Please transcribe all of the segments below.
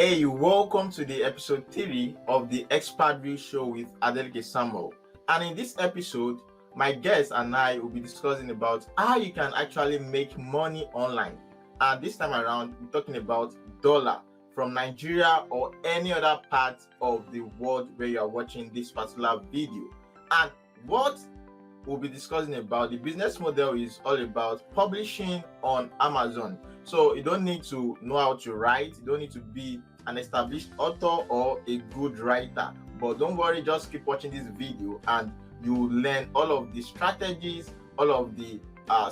Hey, welcome to the episode 3 of the ExpertView show with Adeleke. And in this episode, my guest and I will be discussing about how you can actually make money online. And this time around, we're talking about dollar from Nigeria or any other part of the world where you are watching this particular video. And what we'll be discussing about, the business model is all about publishing on Amazon. So you don't need to know how to write, you don't need to be an established author or a good writer, but don't worry, just keep watching this video and you will learn all of the strategies, all of the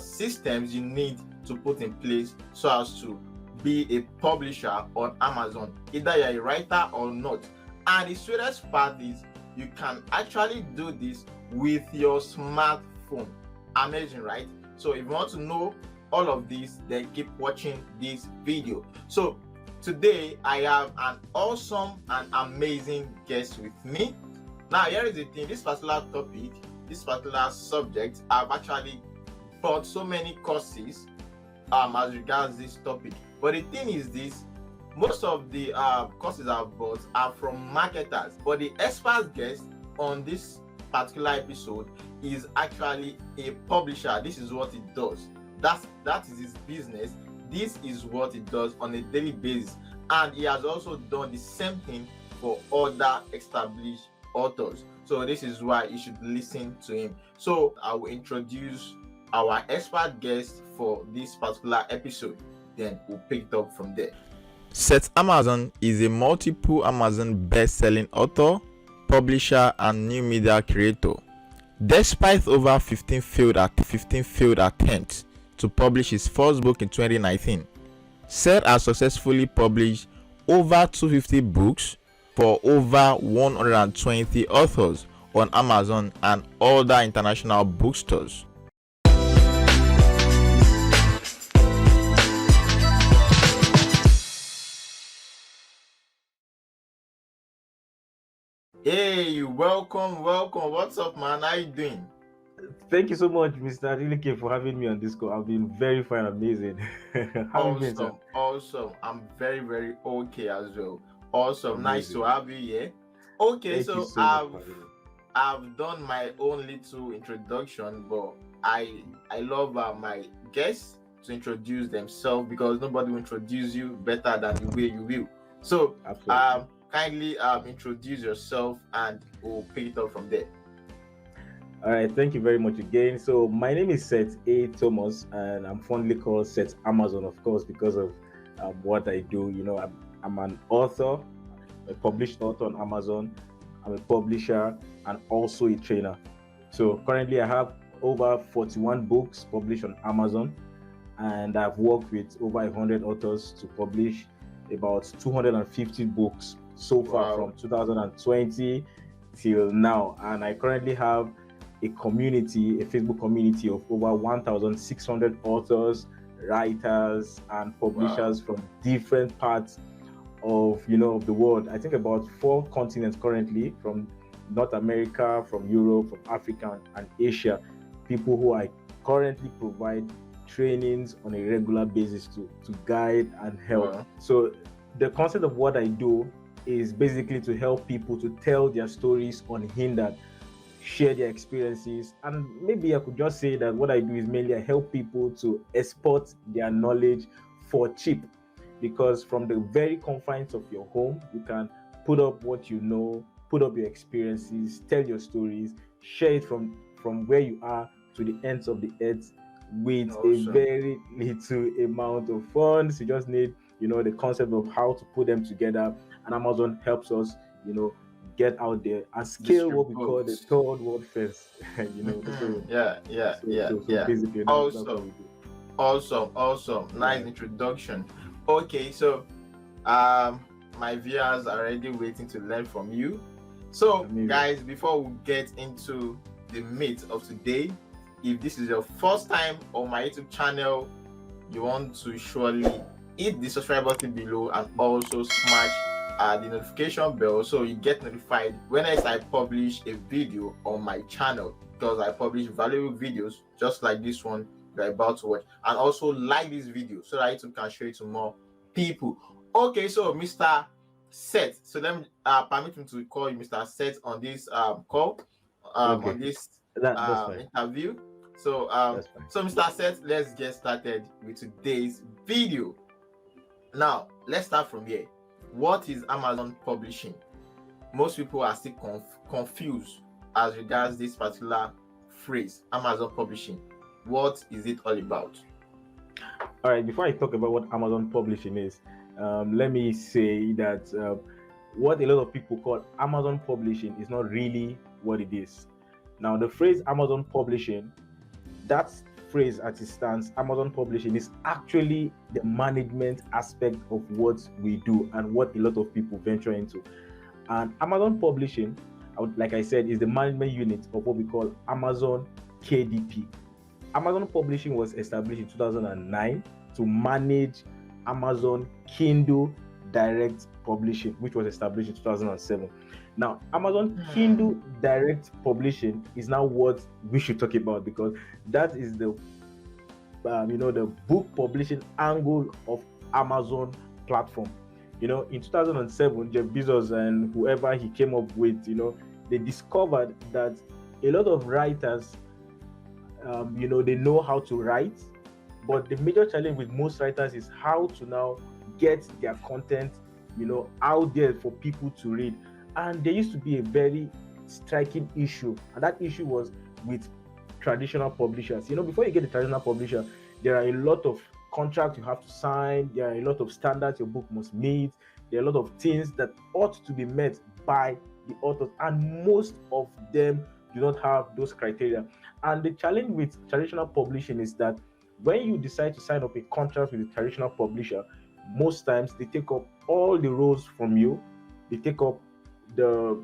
systems you need to put in place so as to be a publisher on Amazon, either you're a writer or not. And the sweetest part is you can actually do this with your smartphone. Amazing, right? So if you want to know all of this, then keep watching this video. So today I have an awesome and amazing guest with me. Now here is the thing, this particular topic, this particular subject, I've actually bought so many courses as regards this topic. But the thing is this, most of the courses I've bought are from marketers, but the expert guest on this particular episode is actually a publisher. This is what it does. That is his business. This is what it does on a daily basis, and he has also done the same thing for other established authors. So this is why you should listen to him. So I will introduce our expert guest for this particular episode, then we'll pick it up from there. Seth Amazon is a multiple Amazon best-selling author, publisher, and new media creator. Despite over 15 failed attempts to publish his first book in 2019, Seth has successfully published over 250 books for over 120 authors on Amazon and other international bookstores. Hey, welcome. What's up, man? How you doing? Thank you so much, Mr. Adeleke, for having me on this call. I've been very fine, amazing. How you been, sir? Awesome. I'm very, very okay as well. Awesome. Amazing. Nice to have you here. Okay, Thank I've done my own little introduction, but I love my guests to introduce themselves because nobody will introduce you better than the way you will. So, kindly introduce yourself and we'll pick it up from there. All right, thank you very much again. So my name is Seth A. Thomas, and I'm fondly called Seth Amazon, of course, because of what I do. You know, I'm an author, a published author on Amazon. I'm a publisher and also a trainer. So currently I have over 41 books published on Amazon, and I've worked with over 100 authors to publish about 250 books so far from 2020 till now. And I currently have a Facebook community of over 1,600 authors, writers, and publishers from different parts of the world. I think about 4 continents currently, from North America, from Europe, from Africa, and Asia. People who I currently provide trainings on a regular basis to guide and help. So the concept of what I do is basically to help people to tell their stories unhindered, share their experiences, and maybe I could just say that what I do is mainly I help people to export their knowledge for cheap, because from the very confines of your home, you can put up what you know, put up your experiences, tell your stories, share it from where you are to the ends of the earth with a very little amount of funds. You just need the concept of how to put them together, and Amazon helps us get out there and scale what we call the third world first. Basically, awesome. Nice introduction. Okay, so my viewers are already waiting to learn from you. So guys, before we get into the meat of today, if this is your first time on my YouTube channel, you want to surely hit the subscribe button below and also smash the notification bell so you get notified whenever I publish a video on my channel, because I publish valuable videos just like this one you're about to watch. And also like this video so that YouTube can share it to more people. Okay, so Mr. Seth. So let me permit me to call you Mr. Seth on this call, Okay, on this that's fine. interview. So That's fine. so Mr. Seth, let's get started with today's video. Now let's start from here. What is Amazon publishing? Most people are still confused as regards this particular phrase, Amazon publishing. What is it all about? All right, before I talk about what Amazon publishing is, let me say that what a lot of people call Amazon publishing is not really what it is. Now, the phrase Amazon publishing, that phrase as it stands, Amazon publishing, is actually the management aspect of what we do and what a lot of people venture into. And Amazon publishing, like I said, is the management unit of what we call Amazon KDP. Amazon publishing was established in 2009 to manage Amazon Kindle Direct Publishing, which was established in 2007. Now, Amazon Kindle Direct Publishing is now what we should talk about, because that is the the book publishing angle of Amazon platform. In 2007, Jeff Bezos and whoever he came up with, they discovered that a lot of writers, they know how to write, but the major challenge with most writers is how to now get their content, out there for people to read. And there used to be a very striking issue, and that issue was with traditional publishers. Before you get the traditional publisher, there are a lot of contracts you have to sign. There are a lot of standards your book must meet. There are a lot of things that ought to be met by the authors, and most of them do not have those criteria. And the challenge with traditional publishing is that when you decide to sign up a contract with a traditional publisher, most times they take up all the roles from you. They take up the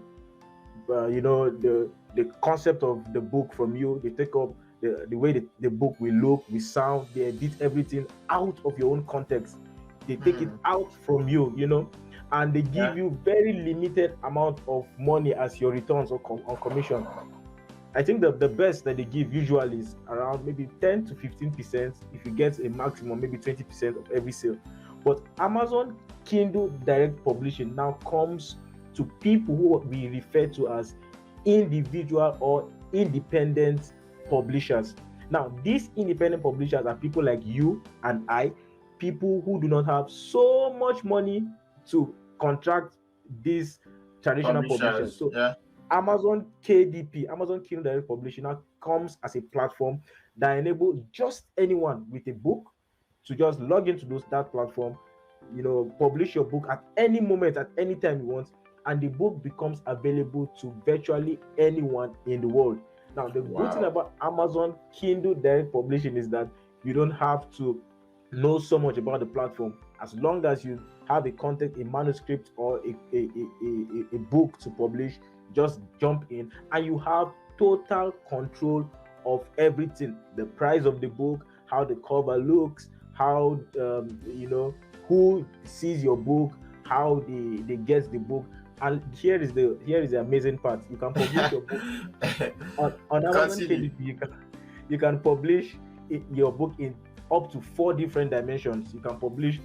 the concept of the book from you. They take up the way the book will look, will sound. They edit everything out of your own context. They take it out from you, and they give you very limited amount of money as your returns on commission. I think the best that they give usually is around maybe 10 to 15%. If you get a maximum, maybe 20% of every sale. But Amazon Kindle Direct Publishing now comes to people who we refer to as individual or independent publishers. Now, these independent publishers are people like you and I, people who do not have so much money to contract these traditional publishers. So Amazon KDP, Amazon Kindle Direct Publishing, now comes as a platform that enables just anyone with a book to just log into that platform, publish your book at any moment, at any time you want, and the book becomes available to virtually anyone in the world. Now, the good thing about Amazon Kindle Direct Publishing is that you don't have to know so much about the platform. As long as you have a content, a manuscript, or a book to publish, just jump in and you have total control of everything. The price of the book, how the cover looks, how who sees your book, how they get the book. And here is the amazing part. You can publish your book on Amazon KDP. You can publish your book in up to 4 different dimensions. You can publish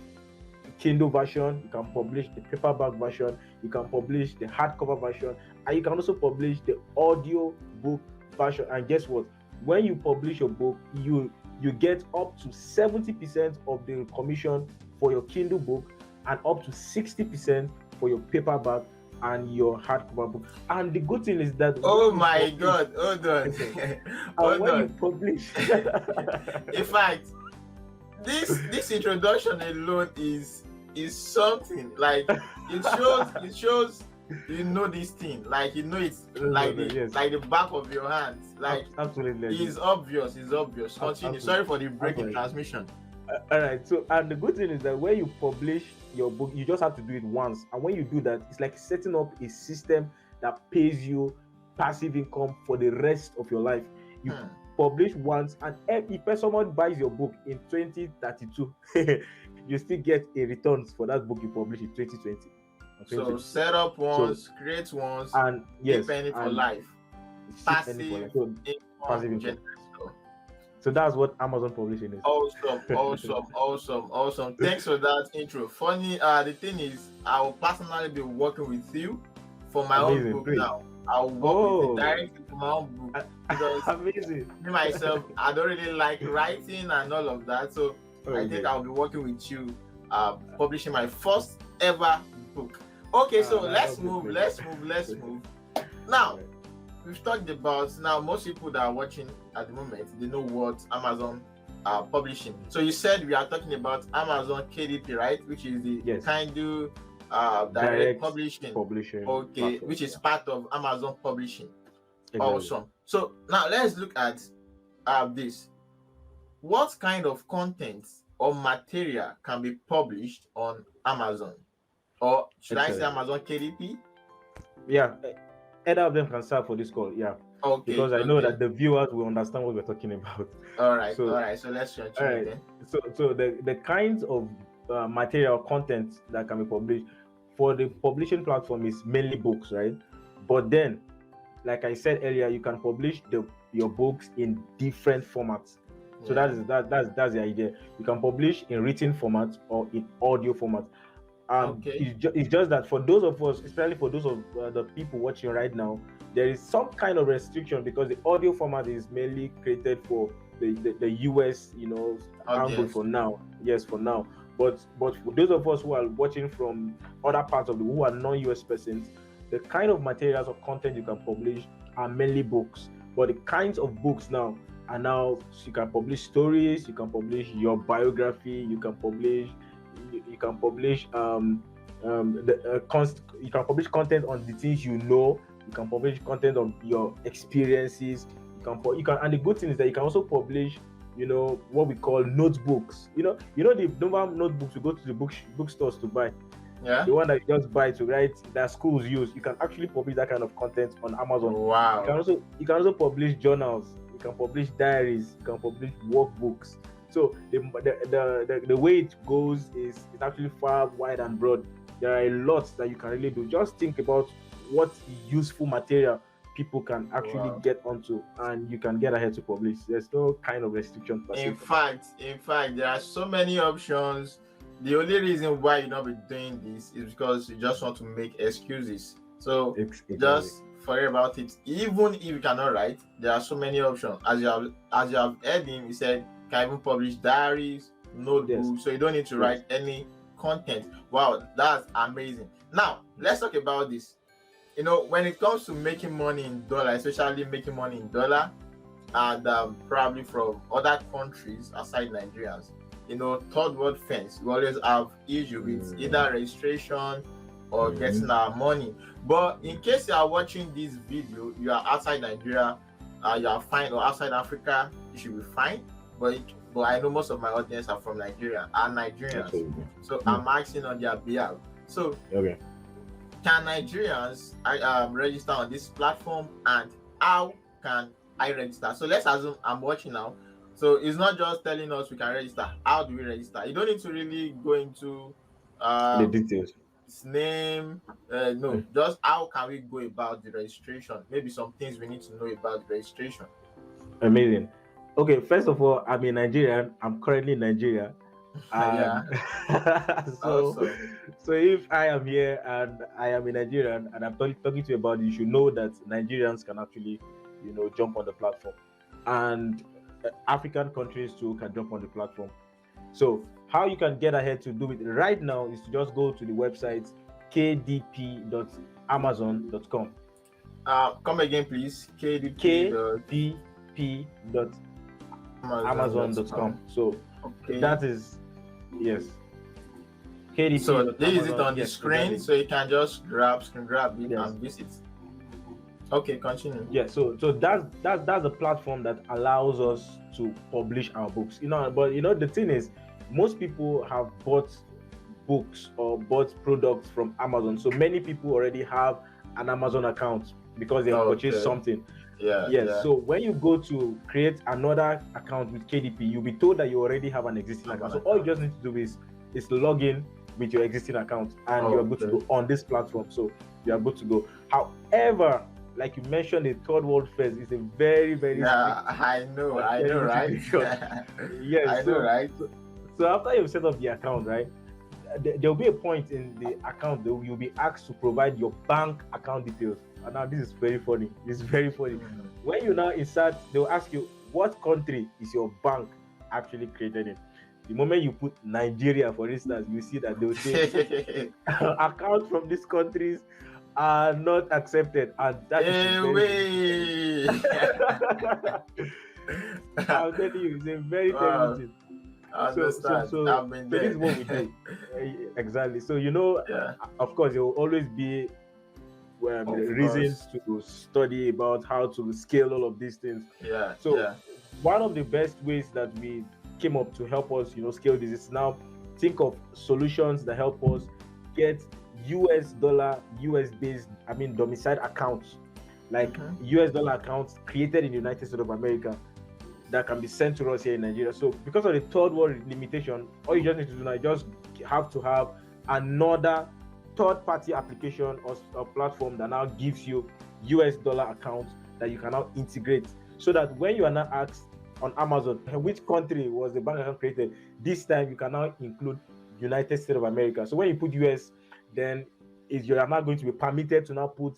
Kindle version, you can publish the paperback version, you can publish the hardcover version, and you can also publish the audio book version. And guess what? When you publish your book, you get up to 70% of the commission for your Kindle book and up to 60% for your paperback and your hardcover book. And the good thing is that God, hold on. When you publish in fact, this introduction alone is something. Like it shows this thing, like it's like the back of your hands. Like absolutely, it's obvious. Continue. Absolutely. Sorry for the break in transmission. All right. So, and the good thing is that when you publish your book, you just have to do it once. And when you do that, it's like setting up a system that pays you passive income for the rest of your life. You publish once, and if someone buys your book in 2032, you still get a returns for that book you published in 2020. So set up once, create once, and yes, penny for life. Passive income. So that's what Amazon Publishing is. Awesome. Thanks for that intro. Funny, the thing is, I will personally be working with you for my own Amazing, book great. now. I'll work with you directly to my own book because amazing. me myself, I don't really like writing and all of that. So I think I'll be working with you, publishing my first ever book. Okay, so let's move. Now, we've talked about, now most people that are watching at the moment, they know what Amazon publishing. So you said we are talking about Amazon KDP, right? Which is the Kindle direct publishing. Okay, platform, which is part of Amazon Publishing. Exactly. Awesome. So now let's look at this. What kind of content or material can be published on Amazon? Or should I say Amazon KDP? Yeah, either of them can serve for this call. Yeah. Okay. Because I know that the viewers will understand what we're talking about. All right. So let's continue then. So the kinds of material content that can be published for the publishing platform is mainly books, right? But then, like I said earlier, you can publish your books in different formats. So that's the idea. You can publish in written format or in audio format. It's just that for those of us, especially for those of the people watching right now, there is some kind of restriction because the audio format is mainly created for the US, angle for now. Yes, for now. But for those of us who are watching from other parts of the world, who are non-US persons, the kind of materials or content you can publish are mainly books. But the kinds of books now are you can publish stories, you can publish your biography, you can publish you can publish content on the things you know. You can publish content on your experiences. You can, and the good thing is that you can also publish, what we call notebooks. The normal notebooks you go to the bookstores to buy. Yeah. The one that you just buy to write that schools use. You can actually publish that kind of content on Amazon. Wow. You can also publish journals. You can publish diaries. You can publish workbooks. So the way it goes is actually far wide and broad. There are a lot that you can really do. Just think about what useful material people can actually get onto, and you can get ahead to publish. There's no kind of restriction. In fact, there are so many options. The only reason why you not be doing this is because you just want to make excuses. So just forget about it. Even if you cannot write, there are so many options. As you have heard him, he said you can even publish diaries, notebooks, so you don't need to write any content. Wow, that's amazing. Now let's talk about this. When it comes to making money in dollar, especially making money in dollar, and probably from other countries aside Nigerians, third world firms, we always have issue with either registration or getting our money. But in case you are watching this video, you are outside Nigeria, you are fine, or outside Africa, you should be fine. But I know most of my audience are from Nigeria, are Nigerians. So I'm asking on their behalf. So can Nigerians register on this platform, and how can I register? So let's assume I'm watching now. So it's not just telling us we can register. How do we register? You don't need to really go into the details. Its name. No, just how can we go about the registration? Maybe some things we need to know about the registration. Amazing. Okay, first of all, I'm a Nigerian. I'm currently in Nigeria. So if I am here and I am a Nigerian and I'm talking to you about it, you should know that Nigerians can actually, jump on the platform, and African countries too can jump on the platform. So how you can get ahead to do it right now is to just go to the website kdp.amazon.com. Come again, please. kdp.amazon.com. So that is KDP. So this is it on the screen, so you can just grab it and visit. Okay, continue. Yeah, so that's the platform that allows us to publish our books. But the thing is, most people have bought books or bought products from Amazon. So many people already have an Amazon account because they have purchased something. Yeah. So when you go to create another account with KDP, you'll be told that you already have an existing account. So all you just need to do is log in with your existing account, and you're good to go on this platform. So you are good to go. However, like you mentioned, the third world first is a very, very strict Yeah, I know, right? certification. Yes, I know, right? so after you've set up the account, right, there'll be a point in the account that you'll be asked to provide your bank account details. And now this is very funny. It's very funny. Mm. When you now insert, they'll ask you what country is your bank actually created in. The moment you put Nigeria, for instance, you see that they'll say accounts from these countries are not accepted, and that is a very Way. I'll tell you, it's a very terrible thing. I So, so, understand. so, I've been so this there. is what we do. Exactly. So, Yeah, of course, there will always be of reasons course. to study about how to scale all of these things. Yeah, So, yeah. one of the best ways that we came up to help us, scale this is now think of solutions that help us get US dollar, US based, domiciled accounts, like US dollar accounts created in the United States of America that can be sent to us here in Nigeria. So because of the third world limitation, all you just need to do now, you just have to have another third-party application or platform that now gives you US dollar accounts that you can now integrate, so that when you are now asked on Amazon which country was the bank account created, this time you can now include United States of America. So when you put US, then you are now going to be permitted to now put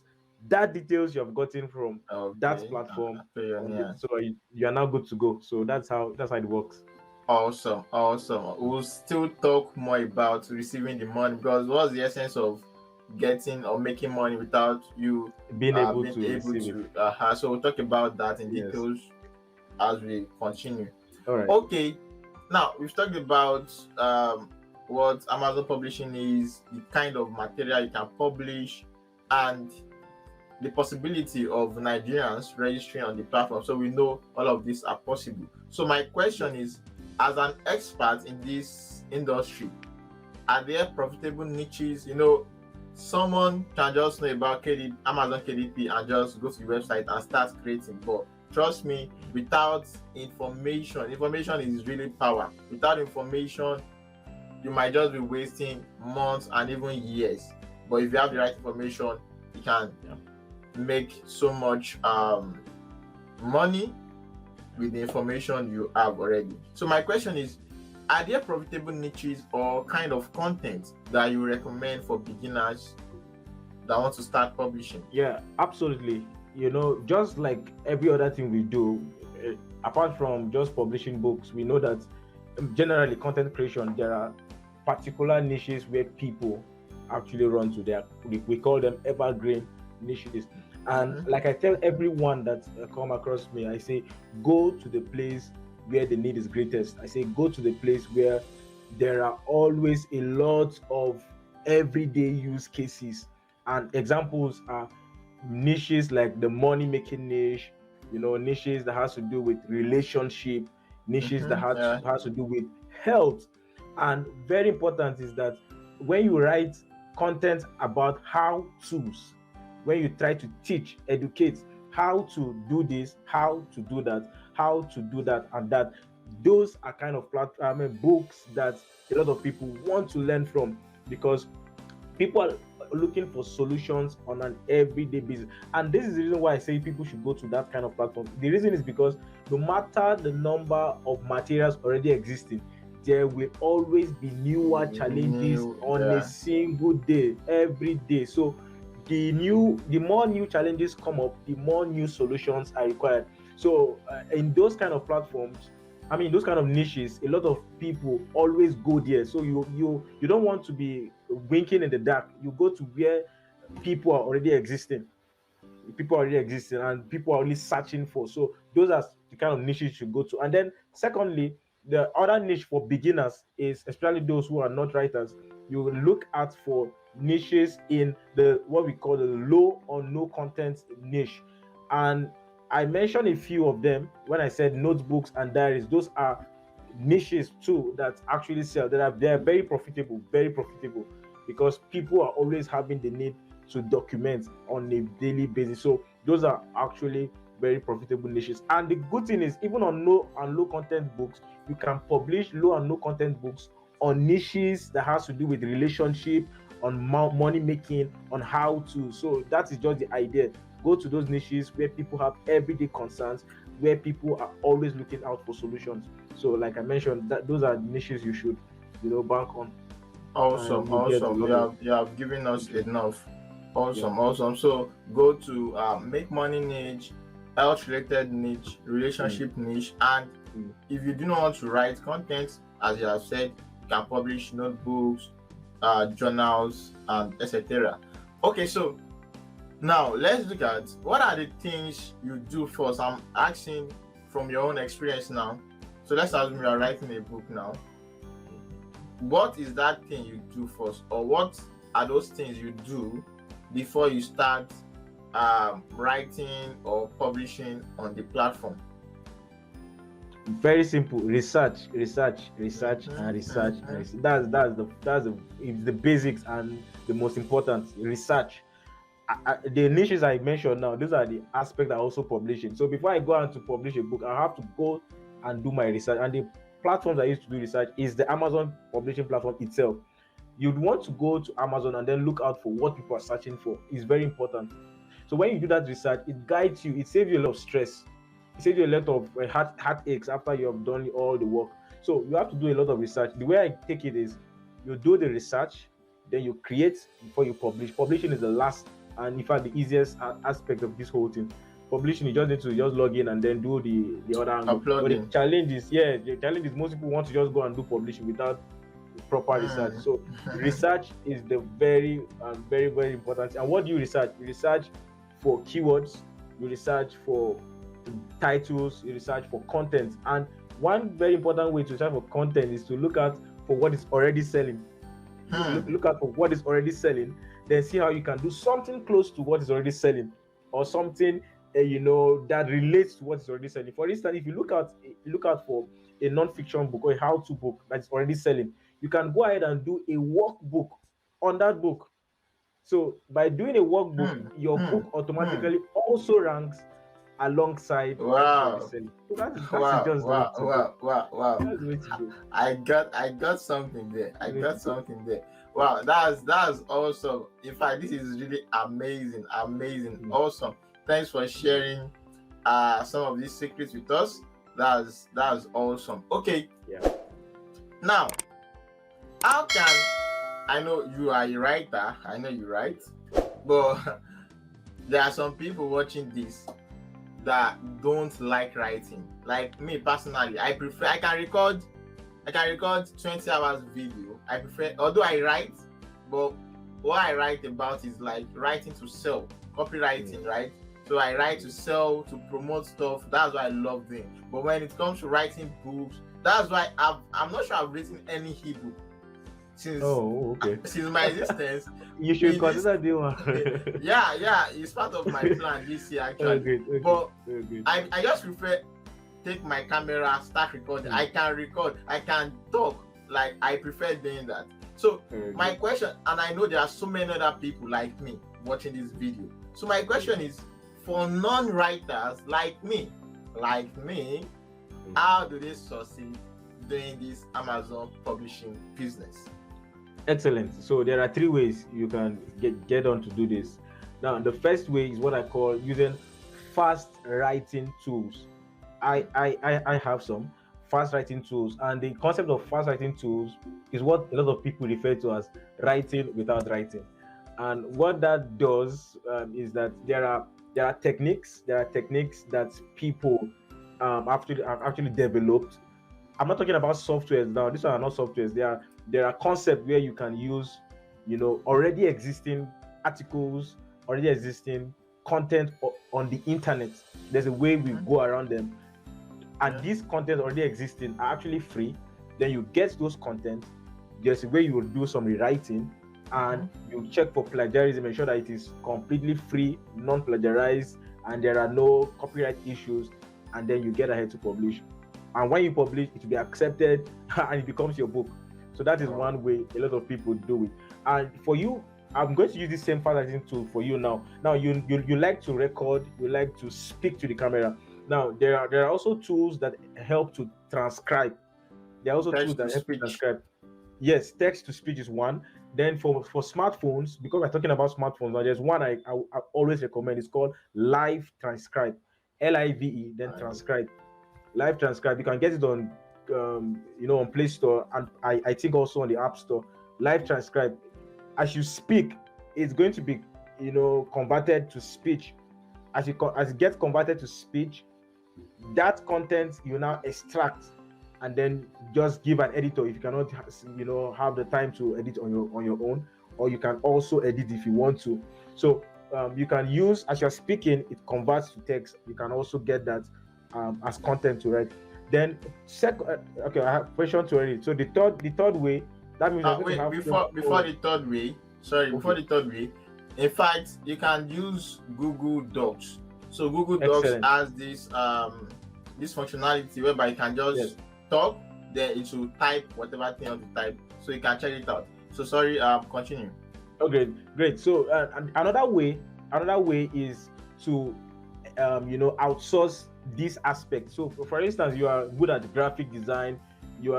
that details you have gotten from that Okay. platform on Yeah. so you are now good to go. So that's how it works. Awesome. We'll still talk more about receiving the money, because what's the essence of getting or making money without you Being able being to able receive it. to? So we'll talk about that in Yes. details as we continue. All right. Okay. Now we've talked about what Amazon Publishing is, the kind of material you can publish, and the possibility of Nigerians registering on the platform. So we know all of these are possible. So my question is, as an expert in this industry, are there profitable niches? Someone can just know about Amazon KDP and just go to the website and start creating. But trust me, without information is really power. Without information, you might just be wasting months and even years. But if you have the right information, you can make so much money with the information you have already. So my question is, are there profitable niches or kind of content that you recommend for beginners that want to start publishing? Yeah, absolutely. Just like every other thing we do, apart from just publishing books, we know that generally content creation, there are particular niches where people actually run to. We call them evergreen niches. And like I tell everyone that come across me, I say, go to the place where the need is greatest. I say, go to the place where there are always a lot of everyday use cases. And examples are niches like the money making niche, niches that has to do with relationship, niches that has to do with health. And very important is that when you write content about how to's, when you try to teach, educate how to do this, how to do that, how to do that and that, those are kind of books that a lot of people want to learn from, because people are looking for solutions on an everyday basis. And this is the reason why I say people should go to that kind of platform. The reason is because no matter the number of materials already existing, there will always be newer challenges on a single day, every day. So the more new challenges come up, the more new solutions are required. So in those kind of platforms, those kind of niches, a lot of people always go there. So you don't want to be winking in the dark. You go to where people are already existing. And people are only searching for. So those are the kind of niches you go to. And then secondly, the other niche for beginners is, especially those who are not writers, you look at for niches in the what we call the low or no content niche. And I mentioned a few of them when I said notebooks and diaries. Those are niches too that actually sell. They are very profitable, because people are always having the need to document on a daily basis. So those are actually very profitable niches. And the good thing is, even on low and low content books, you can publish low and no content books on niches that has to do with relationship, on money making, on how to. So that is just the idea. Go to those niches where people have everyday concerns, where people are always looking out for solutions. So, like I mentioned, that those are niches you should, bank on, and Awesome, you get a awesome. lot of You have given us interest. enough. Yeah. Awesome, awesome. So go to make money niche, health related niche, Mm, relationship niche, and mm. if you do not want to write content, as you have said, you can publish notebooks, journals, and etc. Okay, so now let's look at what are the things you do first. I'm asking from your own experience now. So let's assume you are writing a book now. What is that thing you do first, or what are those things you do before you start writing or publishing on the platform? Very simple. Research, research, research, and research. And Mhm. research. That's the it's the basics and the most important. Research. The niches I mentioned now, these are the aspects that are also publishing. So before I go on to publish a book, I have to go and do my research. And the platforms I used to do research is the Amazon publishing platform itself. You'd want to go to Amazon and then look out for what people are searching for. It's very important. So when you do that research, it guides you. It saves you a lot of stress. It saves you a lot of heartaches after you have done all the work. So you have to do a lot of research. The way I take it is, you do the research, then you create before you publish. Publishing is the last and in fact the easiest aspect of this whole thing. Publishing, you just need to just log in and then do the other angle. But the Uploading. challenge is, most people want to just go and do publishing without proper research. Mm. So research is the very very very important. And what do you research? You research for keywords, you research for titles, you research for content. And one very important way to search for content is to look out for what is already selling. Look out for what is already selling, then see how you can do something close to what is already selling, or something that relates to what is already selling. For instance, if you look out for a non-fiction book or a how-to book that is already selling, you can go ahead and do a workbook on that book. So by doing a workbook, Hmm. your Hmm. book Hmm. automatically also ranks alongside what is already Wow. selling. So that is Wow. just the way Wow. to go. Wow. Wow. Wow. That's the way to go. I got something there. I The way to got go. something there. Wow, that's awesome. In fact, this is really amazing, amazing, Mm. awesome. Thanks for sharing some of these secrets with us. That's awesome. Okay, Yeah. now how can I know you are a writer? I know you write, but there are some people watching this that don't like writing. Like me personally, I can record 20 hours video. I prefer, although I write, but what I write about is like writing to sell, copywriting, right? So I write to sell, to promote stuff. That's what I love doing. But when it comes to writing books, that's why I'm not sure I've written any ebook since Okay. since my existence. You should consider doing one. Yeah, it's part of my plan this year actually. Okay. But Okay. I just prefer take my camera, start recording. I can record, I can talk. Like I prefer doing that. So my question, and I know there are so many other people like me watching this video. So my question is, for non-writers like me, how do they succeed doing this Amazon publishing business? Excellent. So there are three ways you can get on to do this. Now, the first way is what I call using fast writing tools. I have some fast writing tools, and the concept of fast writing tools is what a lot of people refer to as writing without writing. And what that does is that there are techniques that people have actually developed. I'm not talking about softwares now. These are not softwares. There are concepts where you can use, already existing articles, already existing content on the internet. There's a way we go around them, and these content already existing are actually free. Then you get those content. There's a way you will do some rewriting, and you check for plagiarism, ensure that it is completely free, non-plagiarized, and there are no copyright issues, and then you get ahead to publish. And when you publish, it will be accepted and it becomes your book. So that is one way a lot of people do it. And for you, I'm going to use this same fast writing tool for you now. Now you like to record, you like to speak to the camera. Now there are also tools that help to transcribe. There are also tools Text to that help to speech. transcribe. Yes, text to speech is one. Then for smartphones, because we're talking about smartphones, now there's one I always recommend. It's called Live Transcribe, Live, then transcribe. Live Transcribe. You can get it on on Play Store, and I think also on the App Store. Live Transcribe. As you speak, it's going to be converted to speech. As it gets converted to speech, that content you now extract and then just give an editor if you cannot have the time to edit on your own, or you can also edit if you want to. So you can use, as you're speaking, it converts to text. You can also get that as content to write. Then okay, I have question to edit. So the third way, that means wait, before the third way, before the third way, in fact, you can use Google Docs. So Google Docs has this functionality whereby you can just talk, then it will type whatever thing you want to type, so you can check it out. So sorry, continue. Okay, great. So another way is to outsource this aspect. So for instance, you are good at graphic design, you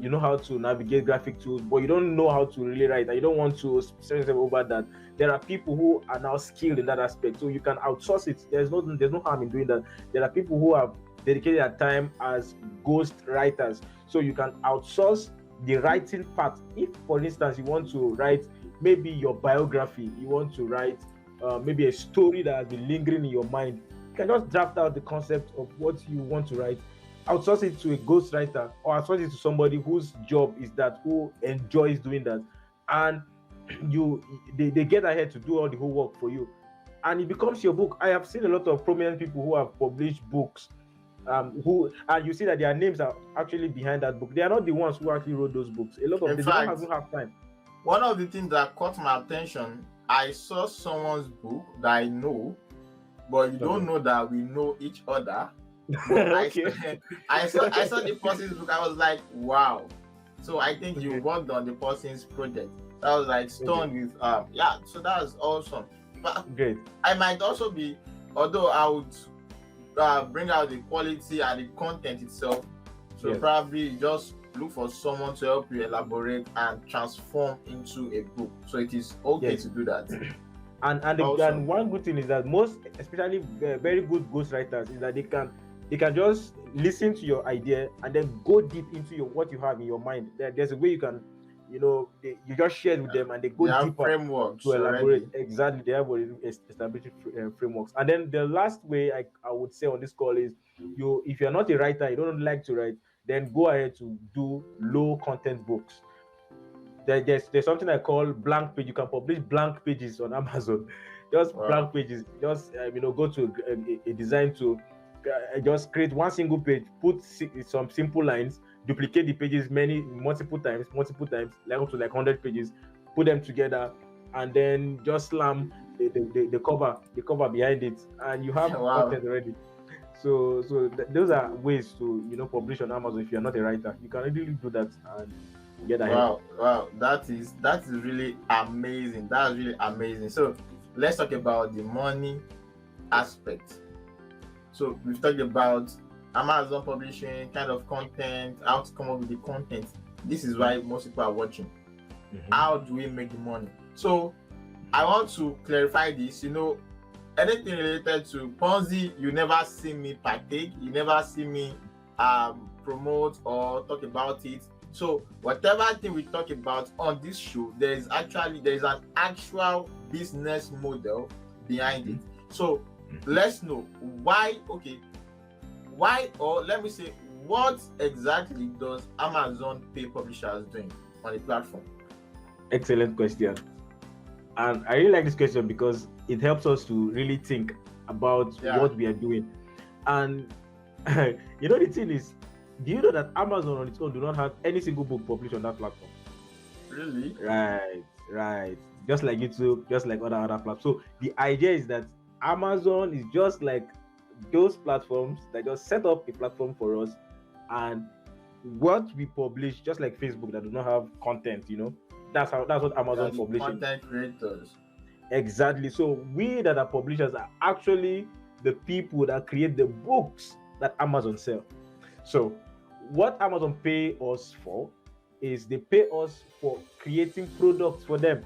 know how to navigate graphic tools, but you don't know how to really write, and you don't want to stress yourself over that. There are people who are now skilled in that aspect, so you can outsource it. There's no harm in doing that. There are people who have dedicated their time as ghost writers, so you can outsource the writing part. If, for instance, you want to write maybe your biography, you want to write maybe a story that has been lingering in your mind, you can just draft out the concept of what you want to write, outsource it to a ghostwriter, or outsource it to somebody whose job is that, who enjoys doing that, and they get ahead to do all the whole work for you, and it becomes your book. I have seen a lot of prominent people who have published books, and you see that their names are actually behind that book. They are not the ones who actually wrote those books. A lot of them don't have time. One of the things that caught my attention, I saw someone's book that I know, but you don't know that we know each other. Okay. I saw the person's book. I was like, wow. So I think you worked on the person's project. So I was like stunned with so that's awesome. But great. I might also be, although I would bring out the quality and the content itself. So probably just look for someone to help you elaborate and transform into a book. So it is okay to do that. And one good thing is that most, especially very good ghostwriters, is that they can just listen to your idea and then go deep into what you have in your mind. There's a way you can, you just share it with them, and they go deeper frameworks to elaborate. Already. Exactly, they have already established frameworks. And then the last way I would say on this call is, if you're not a writer, you don't like to write, then go ahead to do low content books. There's something I call blank page. You can publish blank pages on Amazon. Just blank pages. Just go to a design tool, just create one single page, put some simple lines, duplicate the pages multiple times, like up to like 100 pages, put them together, and then just slam the cover behind it, and you have content already. So those are ways to publish on Amazon. If you're not a writer, you can really do that and get ahead. Wow, that is really amazing. That's really amazing. So let's talk about the money aspect. So we've talked about Amazon publishing, kind of content, how to come up with the content. This is why most people are watching. How do we make the money? So I want to clarify this. Anything related to Ponzi, you never see me partake, you never see me promote or talk about it. So whatever thing we talk about on this show, there is an actual business model behind it. So let's know why, or let me say, what exactly does Amazon pay publishers doing on the platform? Excellent question. And I really like this question because it helps us to really think about what we are doing. And the thing is, do you know that Amazon on its own do not have any single book published on that platform? Really? Right. Just like YouTube, just like other platforms. So the idea is that Amazon is just like those platforms that just set up a platform for us, and what we publish, just like Facebook that do not have content, that's what Amazon publishes. Content creators. Exactly. So we that are publishers are actually the people that create the books that Amazon sell. So what Amazon pay us for is they pay us for creating products for them.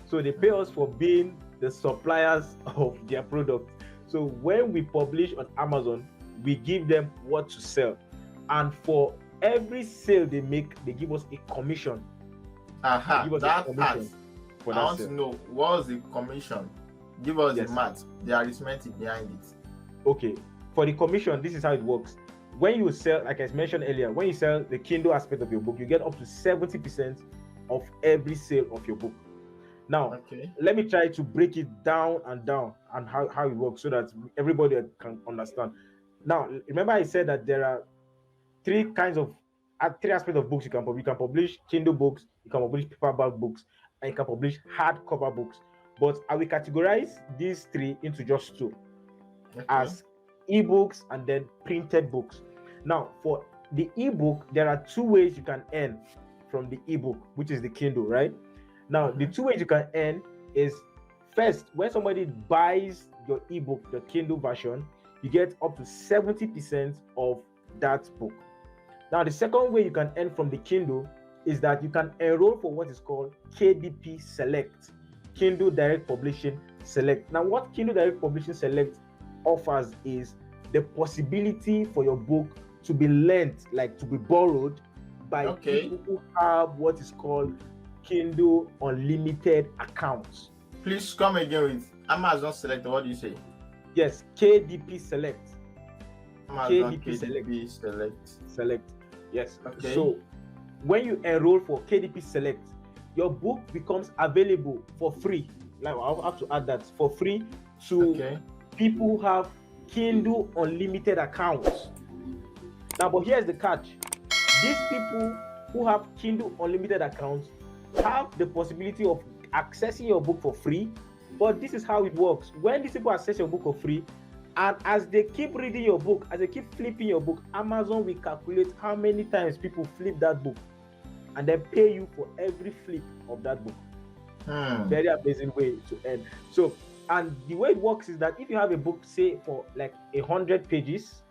So they pay us for being the suppliers of their product. So when we publish on Amazon, we give them what to sell. And for every sale they make, they give us a commission. Aha, Give us a that commission adds. for I that want sale. to know what's the commission? Give us Yes. the math, the arithmetic behind it. Okay, for the commission, this is how it works. When you sell, like I mentioned earlier, when you sell the Kindle aspect of your book, you get up to 70% of every sale of your book. Now, Okay. let me try to break it down and how it works so that everybody can understand. Now, remember I said that there are three aspects of books you can publish. You can publish Kindle books, you can publish paperback books, and you can publish hardcover books. But I will categorize these three into just two, Okay. as ebooks and then printed books. Now, for the ebook, there are two ways you can earn from the ebook, which is the Kindle, right? Now, the two ways you can earn is, first, when somebody buys your ebook, the Kindle version, you get up to 70% of that book. Now, the second way you can earn from the Kindle is that you can enroll for what is called KDP Select, Kindle Direct Publishing Select. Now, what Kindle Direct Publishing Select offers is the possibility for your book to be lent, like to be borrowed by people who have what is called Kindle Unlimited accounts. Please come again with Amazon Select. What do you say? Yes, KDP Select. Amazon KDP Select. Yes. Okay. So when you enroll for KDP Select, your book becomes available for free. Like, I'll have to add that, for free to people who have Kindle Unlimited accounts. Now, but here's the catch. These people who have Kindle Unlimited accounts have the possibility of accessing your book for free, but this is how it works. When these people access your book for free, and as they keep reading your book, as they keep flipping your book, Amazon will calculate how many times people flip that book and then pay you for every flip of that book. Very amazing way to earn. So, and the way it works is that if you have a book, say for like 100 pages,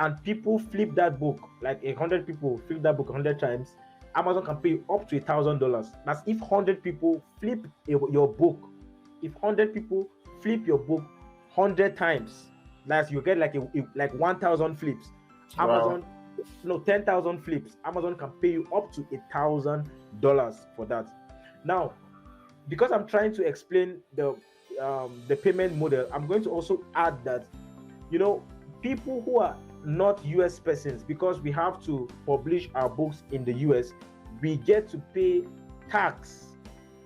and people flip that book, like 100 people flip that book 100 times, Amazon can pay you up to $1,000. That's if 100 people flip your book. If 100 people flip your book 100 times, that's you get like 1,000 flips. Amazon, no, 10,000 flips. Amazon can pay you up to $1,000 for that. Now, because I'm trying to explain the payment model, I'm going to also add that, people who are not US persons, because we have to publish our books in the US, we get to pay tax,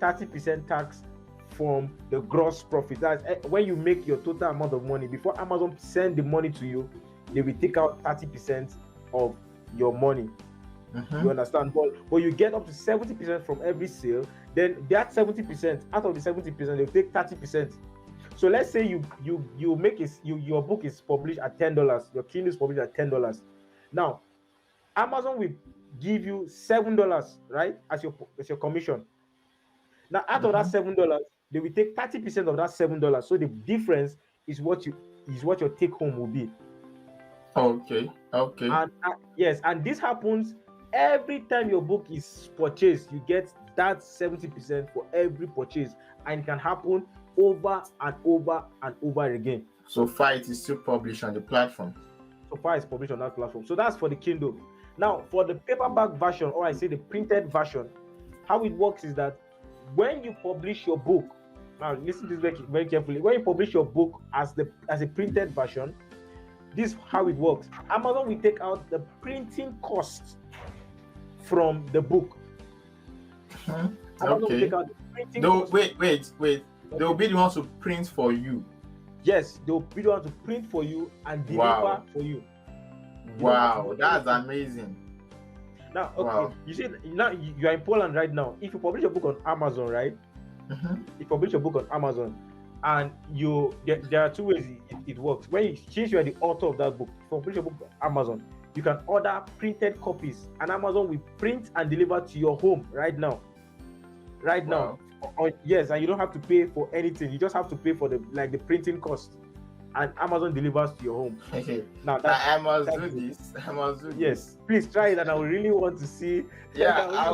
30% tax from the gross profit. That's when you make your total amount of money. Before Amazon send the money to you, they will take out 30% of your money. You understand? But you get up to 70% from every sale. Then that 70%, out of the 70%, they'll take 30%. So let's say you make your book is published at $10, your Kindle is published at $10. Now, Amazon will give you $7, right, as your commission. Now, out of that $7, they will take 30% of that $7. So the difference is what your take home will be. Okay. And yes, and this happens every time your book is purchased. You get that 70% for every purchase, and it can happen over and over and over again. So far, it is still published on the platform. So far, it's published on that platform. So that's for the Kindle. Now, for the paperback version, or I say the printed version, how it works is that when you publish your book, now listen to this very, very carefully. When you publish your book as a printed version, this is how it works. Amazon will take out the printing cost from the book. Amazon will take out the printing cost. Wait. They'll be the ones to print for you. Yes, they'll be the ones to print for you and deliver for you. Wow, that's amazing. Now, you see, now you are in Poland right now. If you publish a book on Amazon, right? You publish a book on Amazon, and there are two ways it works. Since you are the author of that book, if you publish a book on Amazon, you can order printed copies, and Amazon will print and deliver to your home right now. Yes, and you don't have to pay for anything. You just have to pay for the printing cost. and Amazon delivers to your home. Now I must do this. I must do yes, please try it, and I would really want to see. Yeah, I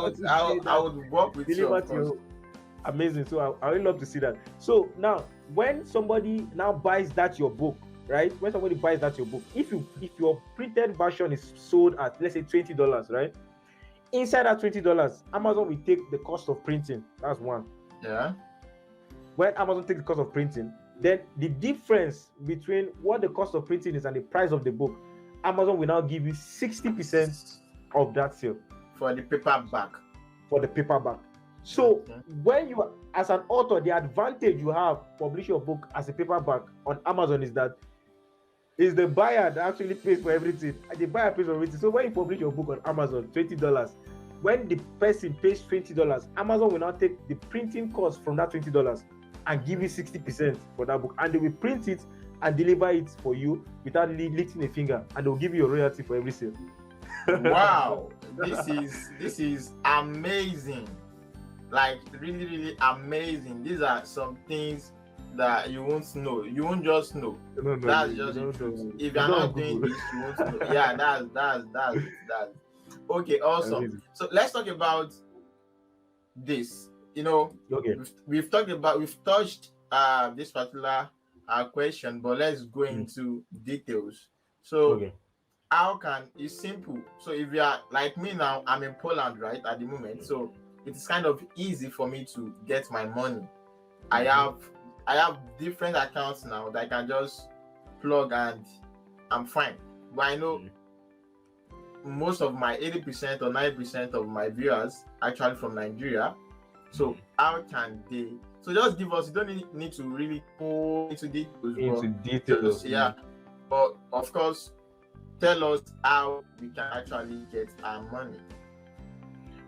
would work with you. Of course. Amazing. So I would love to see that. So now, when somebody now buys that your book, right? When somebody buys that your book, if your printed version is sold at, let's say, $20, right? Inside that $20, Amazon will take the cost of printing. That's one. Yeah. When Amazon takes the cost of printing, then the difference between what the cost of printing is and the price of the book, Amazon will now give you 60% of that sale for the paperback. So when you, as an author, the advantage you have publishing your book as a paperback on Amazon is that it's the buyer that actually pays for everything. The buyer pays for everything. So when you publish your book on Amazon, $20, when the person pays $20, Amazon will now take the printing cost from that $20 and give you 60% for that book, and they will print it and deliver it for you without lifting a finger, and they'll give you a royalty for every sale. Wow, this is amazing. Like really, really amazing. These are some things that you won't know. You won't just know. That's just the truth. If you're not doing this, you won't know. Yeah, that's okay. Awesome. So let's talk about this. Okay. We've touched this particular question, but let's go into details. So it's simple. So if you are like me now, I'm in Poland right at the moment, so it's kind of easy for me to get my money. I have different accounts now that I can just plug and I'm fine. But I know most of my 80% or 90% of my viewers actually from Nigeria. So how can they? So just give us. You don't need to really go into details. Yeah, but of course, tell us how we can actually get our money.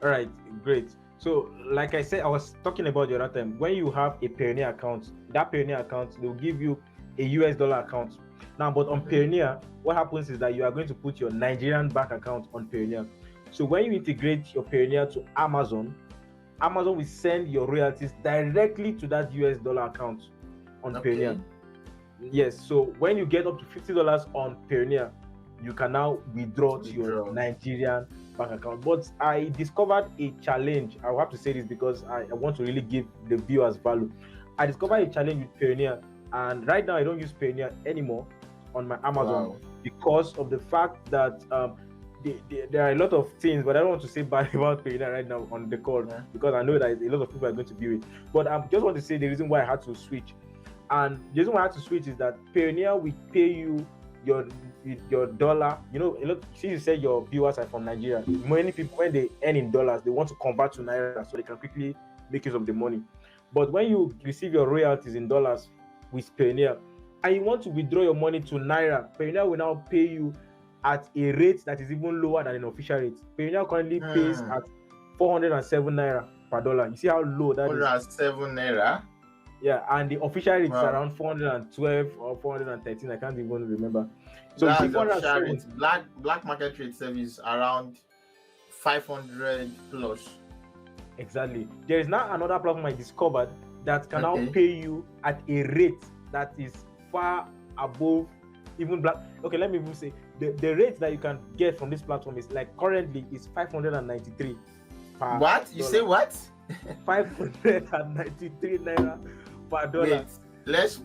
All right, great. So, like I said, I was talking about the other time. When you have a Payoneer account, that Payoneer account, they'll give you a US dollar account. Now, but on Payoneer, what happens is that you are going to put your Nigerian bank account on Payoneer. So when you integrate your Payoneer to Amazon will send your royalties directly to that US dollar account on Payoneer. Yes, so when you get up to $50 on Payoneer, you can now withdraw to your Nigerian bank account. But I discovered a challenge. I will have to say this because I want to really give the viewers value. I discovered a challenge with Payoneer, and right now I don't use Payoneer anymore on my Amazon because of the fact that there are a lot of things, but I don't want to say bad about Payoneer right now on the call because I know that a lot of people are going to view it. But I just want to say the reason why I had to switch. And the reason why I had to switch is that Payoneer will pay you your dollar. Since you said your viewers are from Nigeria, many people, when they earn in dollars, they want to convert to Naira so they can quickly make use of the money. But when you receive your royalties in dollars with Payoneer and you want to withdraw your money to Naira, Payoneer will now pay you at a rate that is even lower than an official rate. Payoneer currently pays at 407 Naira per dollar. You see how low that 407 Naira? Yeah, and the official rate is around 412 or 413. I can't even remember. So that's the official rate. Black market rate service around 500 plus. Exactly. There is now another platform I discovered that can now pay you at a rate that is far above even black. Okay, let me even say the rate that you can get from this platform is like currently is 593 per what? You say what? 593 Naira per dollar. Wait, let's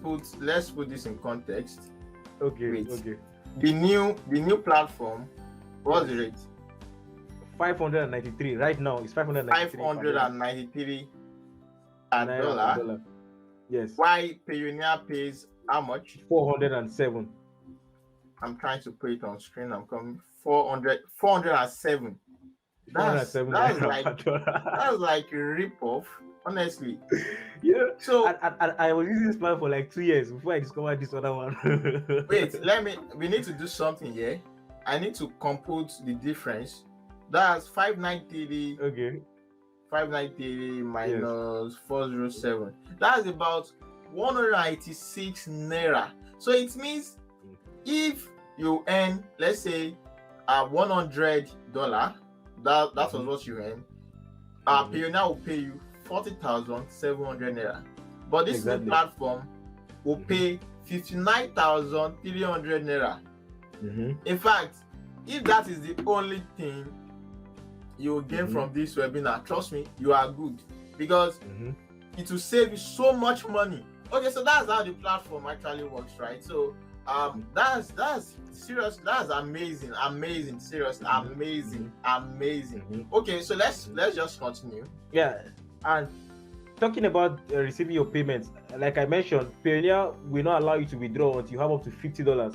put this in context. Okay. The new platform, what's the rate? 593 right now. It's 593 per dollar. Yes. Why Payoneer pays how much? 407. I'm trying to put it on screen. I'm coming 407. That's like a rip-off, honestly. Yeah. So and I was using this plan for like 2 years before I discovered this other one. Wait, we need to do something here. I need to compute the difference. That's 593. Okay. 593 minus 407. That's about 186 Naira. So it means if you earn, let's say, $100, that was what you earn. Payoneer will pay you 40,700 Naira. But this new platform will pay 59,300 naira. In fact, if that is the only thing you will gain from this webinar, trust me, you are good, because it will save you so much money. Okay, so that's how the platform actually works, right? So that's serious, that's amazing, seriously, amazing. Okay, so let's just continue. Yeah, and talking about receiving your payments, like I mentioned, Payoneer will not allow you to withdraw until you have up to $50,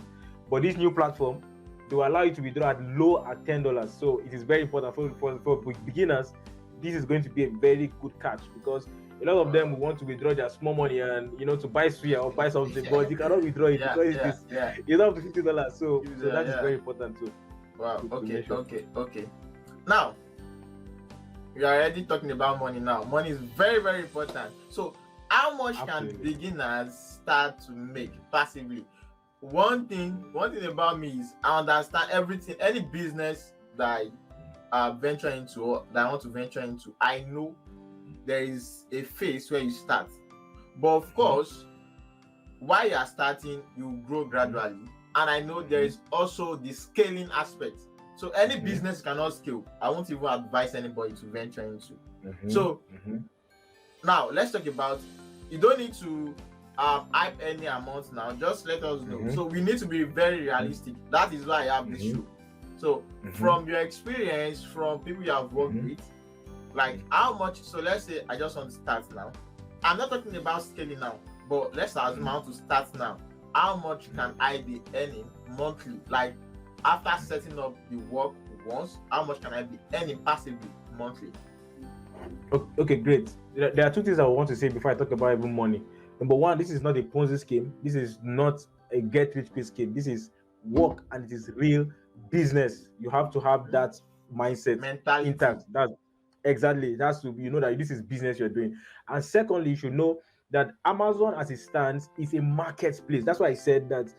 but this new platform, they will allow you to withdraw at low at $10. So it is very important for beginners. This is going to be a very good catch, because a lot of them want to withdraw their small money and to buy suya or buy something, but you cannot withdraw it because it's up to $50. So that is very important too. Wow. Okay. Now we are already talking about money. Now money is very, very important. So how much can beginners start to make passively? One thing about me is I understand everything. Any business that I venture into or that I want to venture into, I know there is a phase where you start, but of course, while you are starting, you grow gradually. And I know there is also the scaling aspect. So any business cannot scale. I won't even advise anybody to venture into. So now let's talk about, you don't need to hype any amount now, just let us know. So we need to be very realistic. That is why I have this show. So from your experience, from people you have worked with, like how much, so let's say I just want to start now. I'm not talking about scaling now, but let's assume I want to start now. How much can I be earning monthly? Like after setting up the work once, how much can I be earning passively monthly? Okay, great. There are two things I want to say before I talk about even money. Number one, this is not a Ponzi scheme. This is not a get rich quick scheme. This is work, and it is real business. You have to have that mindset mentality intact. That's exactly, that's to that this is business you're doing. And secondly, you should know that Amazon as it stands is a marketplace. That's why I said that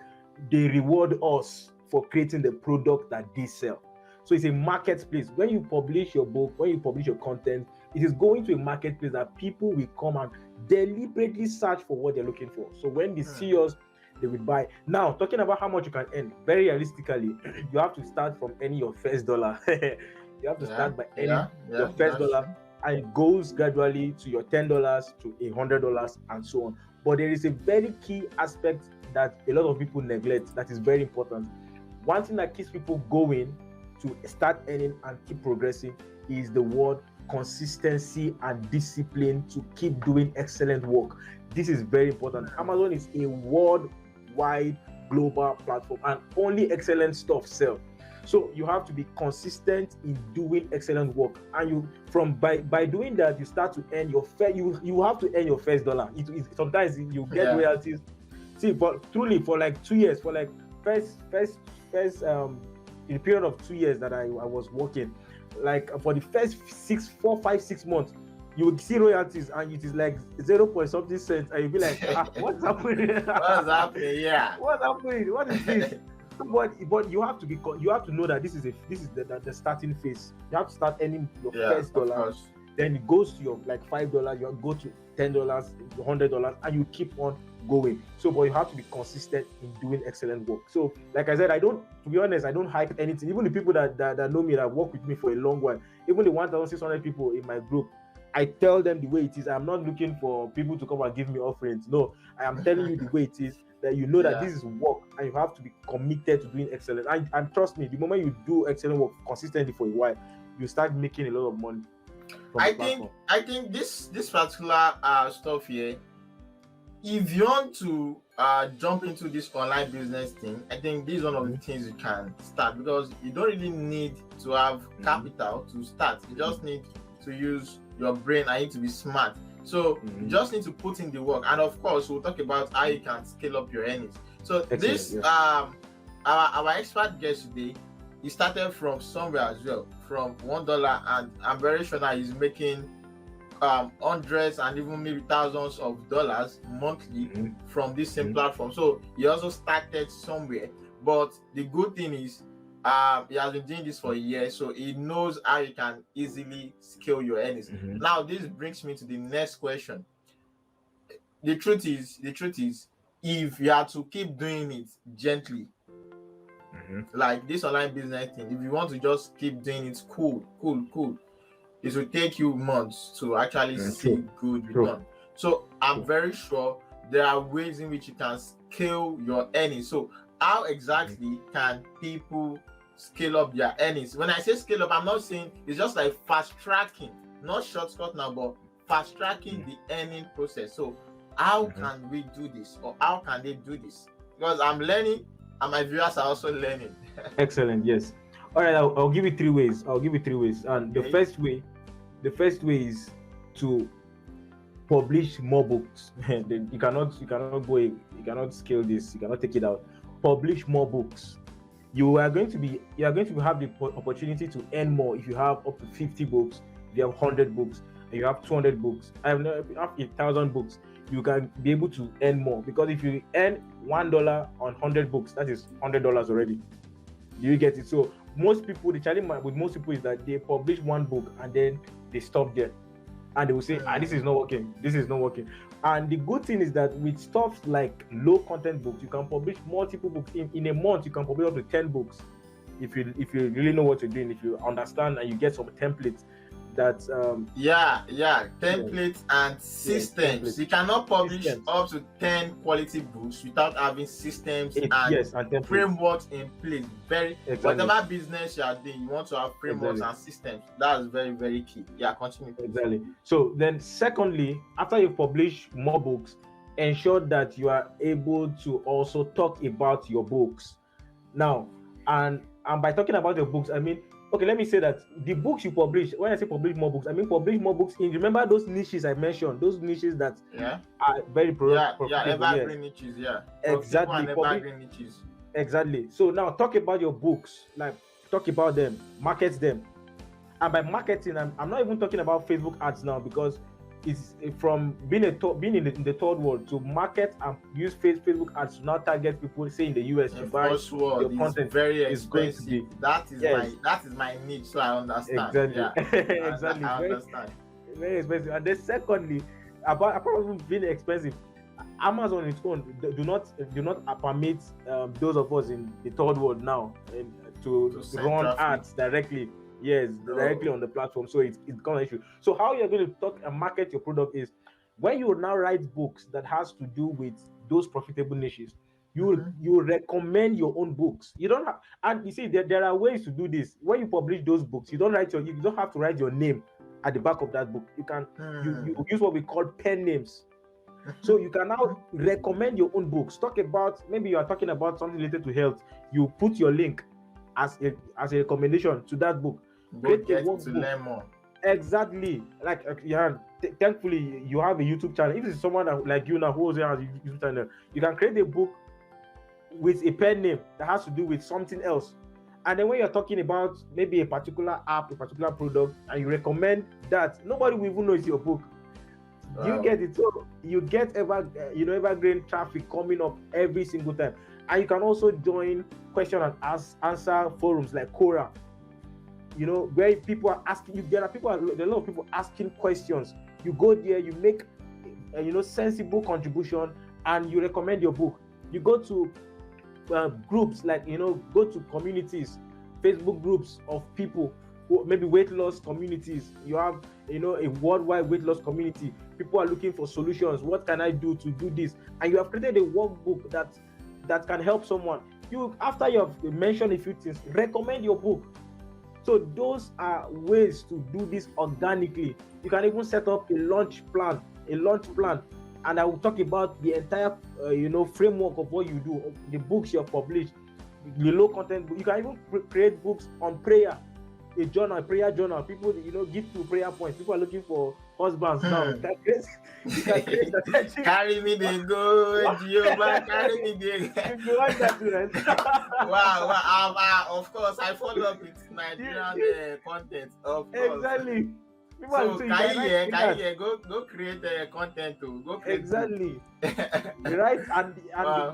they reward us for creating the product that they sell. So it's a marketplace. When you publish your book, when you publish your content, it is going to a marketplace that people will come and deliberately search for what they're looking for. So when they see us, they will buy. Now, talking about how much you can earn, very realistically, you have to start from earning your first dollar. You have to start by earning your first dollar, and it goes gradually to your $10 to $100 and so on. But there is a very key aspect that a lot of people neglect that is very important. One thing that keeps people going to start earning and keep progressing is the word consistency and discipline to keep doing excellent work. This is very important. Amazon is a worldwide global platform, and only excellent stuff sells. So you have to be consistent in doing excellent work, and by doing that, you start to earn your you have to earn your first dollar. Sometimes you get royalties. See, but truly for like 2 years, for like first in a period of 2 years that I was working, like for the first 4, 5, 6 months, you would see royalties and it is like 0 point something cents, and you'll be like, what's happening? What's happening? Yeah. What's happening? What is this? But you have to know that this is the starting phase. You have to start earning your first dollar. Then it goes to your like $5, you go to $10, $100, and you keep on going. So, but you have to be consistent in doing excellent work. So, like I said, to be honest, I don't hype anything. Even the people that know me, that work with me for a long while, even the 1,600 people in my group, I tell them the way it is. I'm not looking for people to come and give me offerings. No, I am telling you the way it is, that you know that this is work, and you have to be committed to doing excellent. And trust me, the moment you do excellent work consistently for a while, you start making a lot of money. I think this particular stuff here, if you want to jump into this online business thing, I think this is one of the things you can start, because you don't really need to have capital to start. You just need to use your brain and you need to be smart. So you just need to put in the work, and of course we'll talk about how you can scale up your earnings. So our expert guest today, he started from somewhere as well, from $1, and I'm very sure that he's making hundreds and even maybe thousands of dollars monthly from this same platform. So he also started somewhere, but the good thing is he has been doing this for a year, so he knows how you can easily scale your earnings. Now this brings me to the next question. The truth is if you are to keep doing it gently, Mm-hmm. like this online business thing, if you want to just keep doing it cool, it will take you months to actually see True. good True. return. So I'm True. very sure there are ways in which you can scale your earnings. So how exactly can people scale up their earnings? When I say scale up, I'm not saying it's just like fast tracking, not shortcut now, but fast tracking the earning process. So how can we do this, or how can they do this? Because I'm learning and my viewers are also learning. Excellent. Yes. All right. I'll give you 3 ways. And Okay. the first way is to publish more books. You cannot scale this. You cannot take it out. Publish more books. You are going to have the opportunity to earn more if you have up to 50 books, if you have 100 books, and you have 200 books, and if you have 1,000 books, you can be able to earn more, because if you earn $1 on 100 books, that is $100 already. Do you get it? So the challenge with most people is that they publish one book and then they stop there, and they will say, this is not working. And the good thing is that with stuff like low content books, you can publish multiple books. In a month, you can publish up to 10 books if you really know what you're doing, if you understand and you get some templates that templates and systems. You cannot publish up to 10 quality books without having systems and frameworks in place. Whatever business you are doing, you want to have frameworks and systems. That's very, very key. Continue. Exactly. So then secondly, after you publish more books, ensure that you are able to also talk about your books. Now, and by talking about your books, I mean, okay, let me say that the books you publish, when I say publish more books, I mean publish more books in, remember those niches I mentioned, those niches that are very profitable. Evergreen niches, exactly. Evergreen niches. Exactly. So now talk about your books, like talk about them, market them. And by marketing, I'm not even talking about Facebook ads now, because it's from being in the third world to market and use Facebook ads to now target people, say in the US, to buy your content. Very expensive. That is my niche, so I understand. Exactly. Exactly. I understand. Very expensive. And then secondly, apart from being expensive, Amazon on its own do not permit those of us in the third world now to run ads directly. Yes, directly on the platform. So it's become an issue. So how you're going to talk and market your product is when you now write books that has to do with those profitable niches, you recommend your own books. You don't have, and you see there are ways to do this. When you publish those books, you don't have to write your name at the back of that book. You can you use what we call pen names. So you can now recommend your own books. Talk about, maybe you are talking about something related to health. You put your link as a recommendation to that book. Create a workbook to learn more. Exactly. Like thankfully you have a YouTube channel. If it's someone like you now who also has a YouTube channel, you can create a book with a pen name that has to do with something else. And then when you're talking about maybe a particular app, a particular product, and you recommend that, nobody will even know it's your book. You get it. So you get evergreen traffic coming up every single time. And you can also join question and answer forums like Quora, where people are asking. There are a lot of people asking questions. You go there, you make sensible contribution, and you recommend your book. You go to groups, like go to communities, Facebook groups of people who maybe weight loss communities. You have a worldwide weight loss community. People are looking for solutions. What can I do to do this? And you have created a workbook that can help someone. After you have mentioned a few things, recommend your book. So those are ways to do this organically. You can even set up a launch plan, and I will talk about the entire framework of what you do, the books you have published, the low content book. You can even create books on prayer, a prayer journal. People give to prayer points. People are looking for husbands now. Carry me the go, Jehovah, carry me the. You want that, student? Wow. Of course, I follow up with Nigerian content. Of course. Exactly. So can you go create content too? Go create exactly. Right, and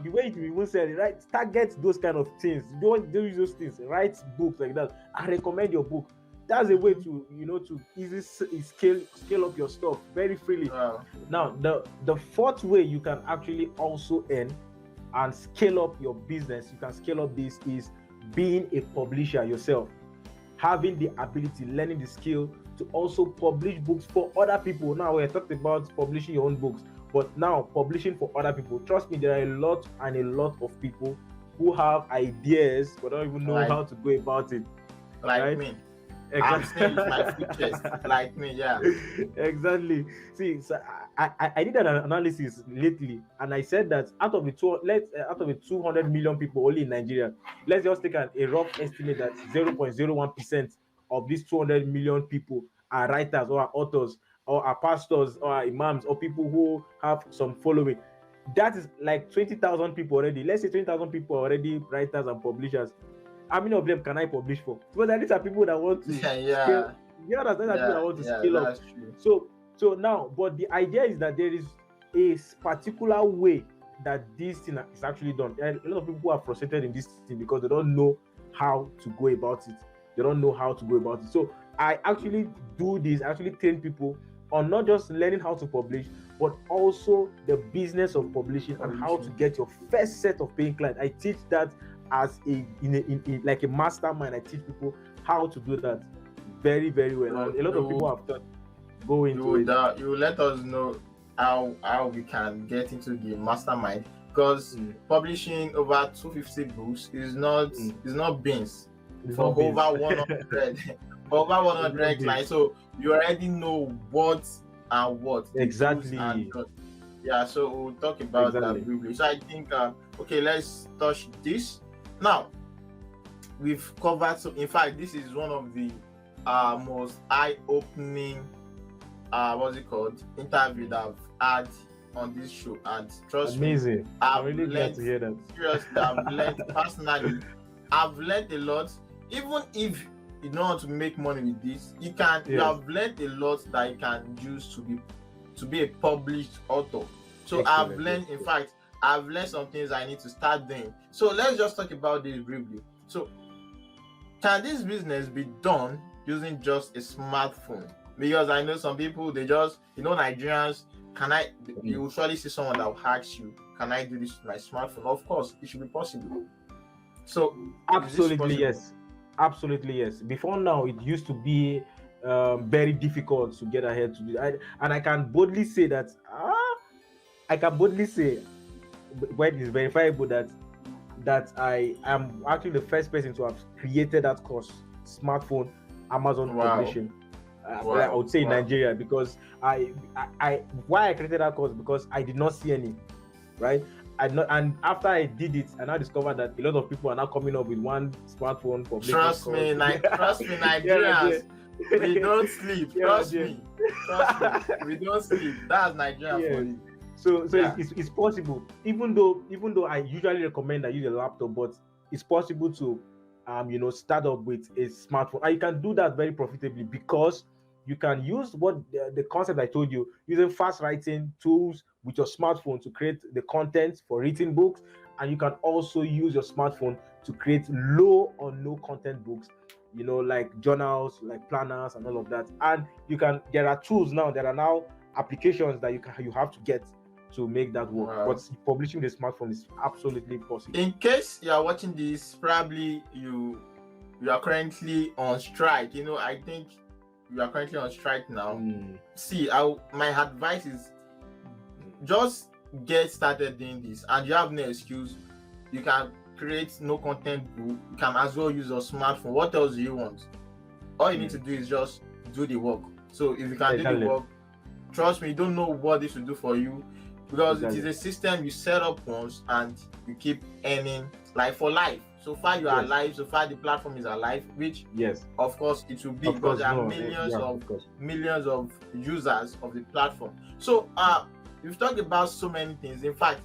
the way you even said it, right? Target those kind of things. Don't use those things. Write books like that and recommend your book. that's a way to, to easily scale up your stuff very freely. Wow. Now, the fourth way you can actually also earn and scale up your business, you can scale up this, is being a publisher yourself, having the ability, learning the skill to also publish books for other people. Now, we're talking about publishing your own books, but now publishing for other people. Trust me, there are a lot of people who have ideas but don't even know how to go about it. Like right? me. I'm staying with my foot chest, like me, yeah. Exactly. See, so I did an analysis lately, and I said that out of the 200 million people only in Nigeria, let's just take a rough estimate that 0.01% of these 200 million people are writers or are authors or are pastors or are imams or people who have some following. That is like 20,000 people already. Let's say 20,000 people are already writers and publishers. How many of them can I publish for? Because these are people that want to scale. You understand? People that want to scale up. True. So now, but the idea is that there is a particular way that this thing is actually done. And a lot of people are frustrated in this thing because they don't know how to go about it. They don't know how to go about it. So I actually do this. I actually train people on not just learning how to publish, but also the business of publishing and how to get your first set of paying clients. I teach that as in like a mastermind. I teach people how to do that very, very well. And a lot of people have thought go into it. You let us know how we can get into the mastermind, because publishing over 250 books is not beans for over 100 for over 100 clients. So you already know what exactly. Yeah, so we'll talk about that briefly. So I think okay, let's touch this. Now, we've covered, so in fact, this is one of the most eye-opening interview that I've had on this show, and trust me, I'm really glad to hear that. Seriously, I've learned personally. I've learned a lot. Even if you don't want to make money with this, you have learned a lot that you can use to be a published author. So excellent. I've learned some things I need to start doing. So let's just talk about this briefly. So can this business be done using just a smartphone? Because I know some people, they just, Nigerians, you will surely see someone that will ask you, can I do this with my smartphone? Of course, it should be possible. So absolutely yes. Absolutely yes. Before now, it used to be very difficult to get ahead to do it. And I can boldly say that, when it's verifiable, that I am actually the first person to have created that course, smartphone Amazon publishing. I would say in Nigeria, because why I created that course, because I did not see any, right? And after I did it, I now discovered that a lot of people are now coming up with one smartphone publishing. Trust me, Nigerians. We don't sleep. Trust me. We don't sleep. That's Nigeria for you. So it's possible. Even though I usually recommend I use a laptop, but it's possible to start up with a smartphone, and you can do that very profitably, because you can use what the concept I told you, using fast writing tools with your smartphone to create the content for written books, and you can also use your smartphone to create low or no content books, like journals, like planners, and all of that. And there are tools now, there are now applications that you have to get to make that work. But publishing the smartphone is absolutely possible. In case you are watching this, probably you are currently on strike. I think you are currently on strike now. See, my advice is just get started doing this, and you have no excuse. You can create no content book. You can as well use your smartphone. What else do you want? All you need to do is just do the work. So if you can do the work, trust me, you don't know what this will do for you, because it is a system you set up once and you keep earning like for life. So far you are alive, so far the platform is alive, which of course it will be, because there are millions of users of the platform. So you've talked about so many things. In fact,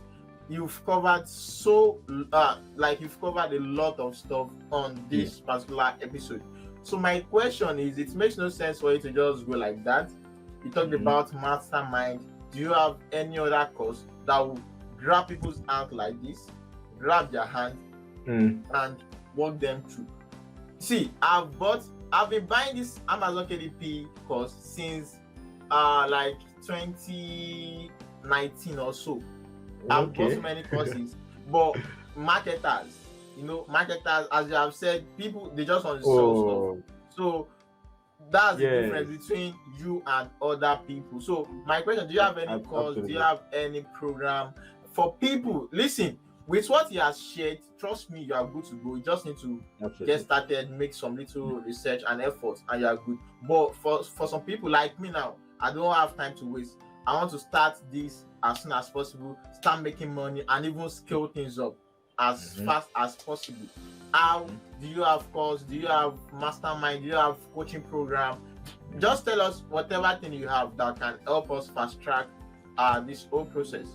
you've covered you've covered a lot of stuff on this particular episode. So my question is, it makes no sense for you to just go like that. You talked about mastermind. Do you have any other course that will grab people's hand like this, grab their hand and walk them through? See, I've bought I've been buying this Amazon KDP course since like 2019 or so. I've bought so many courses, but marketers, marketers, as you have said, people, they just want to sell stuff. So that's the difference between you and other people. So my question, do you have any course? Absolutely. Do you have any program for people? Listen, with what he has shared, trust me, you are good to go. You just need to get started, make some little research and effort, and you are good. But for some people like me now, I don't have time to waste. I want to start this as soon as possible, start making money, and even scale things up as fast as possible. How do you have course? Do you have mastermind? Do you have coaching program? Just tell us whatever thing you have that can help us fast track this whole process.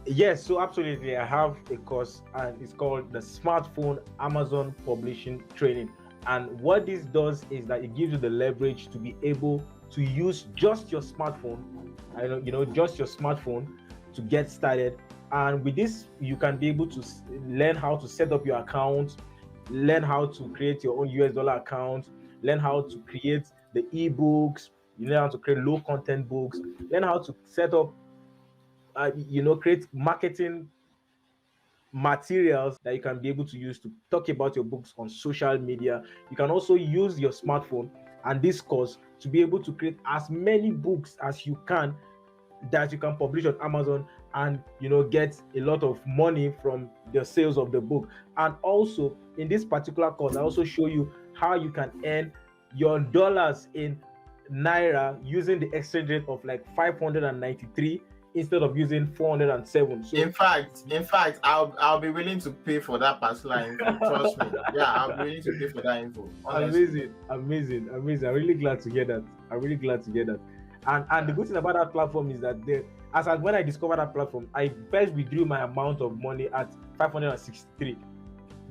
Yes, so absolutely. I have a course and it's called the Smartphone Amazon Publishing Training. And what this does is that it gives you the leverage to be able to use just your smartphone, just your smartphone to get started. And with this, you can be able to learn how to set up your account, learn how to create your own US dollar account, learn how to create the ebooks, you learn how to create low content books, learn how to set up create marketing materials that you can be able to use to talk about your books on social media. You can also use your smartphone and this course to be able to create as many books as you can that you can publish on Amazon and get a lot of money from the sales of the book. And also in this particular course, I also show you how you can earn your dollars in naira using the exchange rate of like 593 instead of using 407. So in fact, I'll be willing to pay for that particular info. Trust me. Yeah, I'll be willing to pay for that info. Honestly. Amazing. I'm really glad to hear that. And the good thing about that platform is that when I discovered that platform, I first withdrew my amount of money at 563.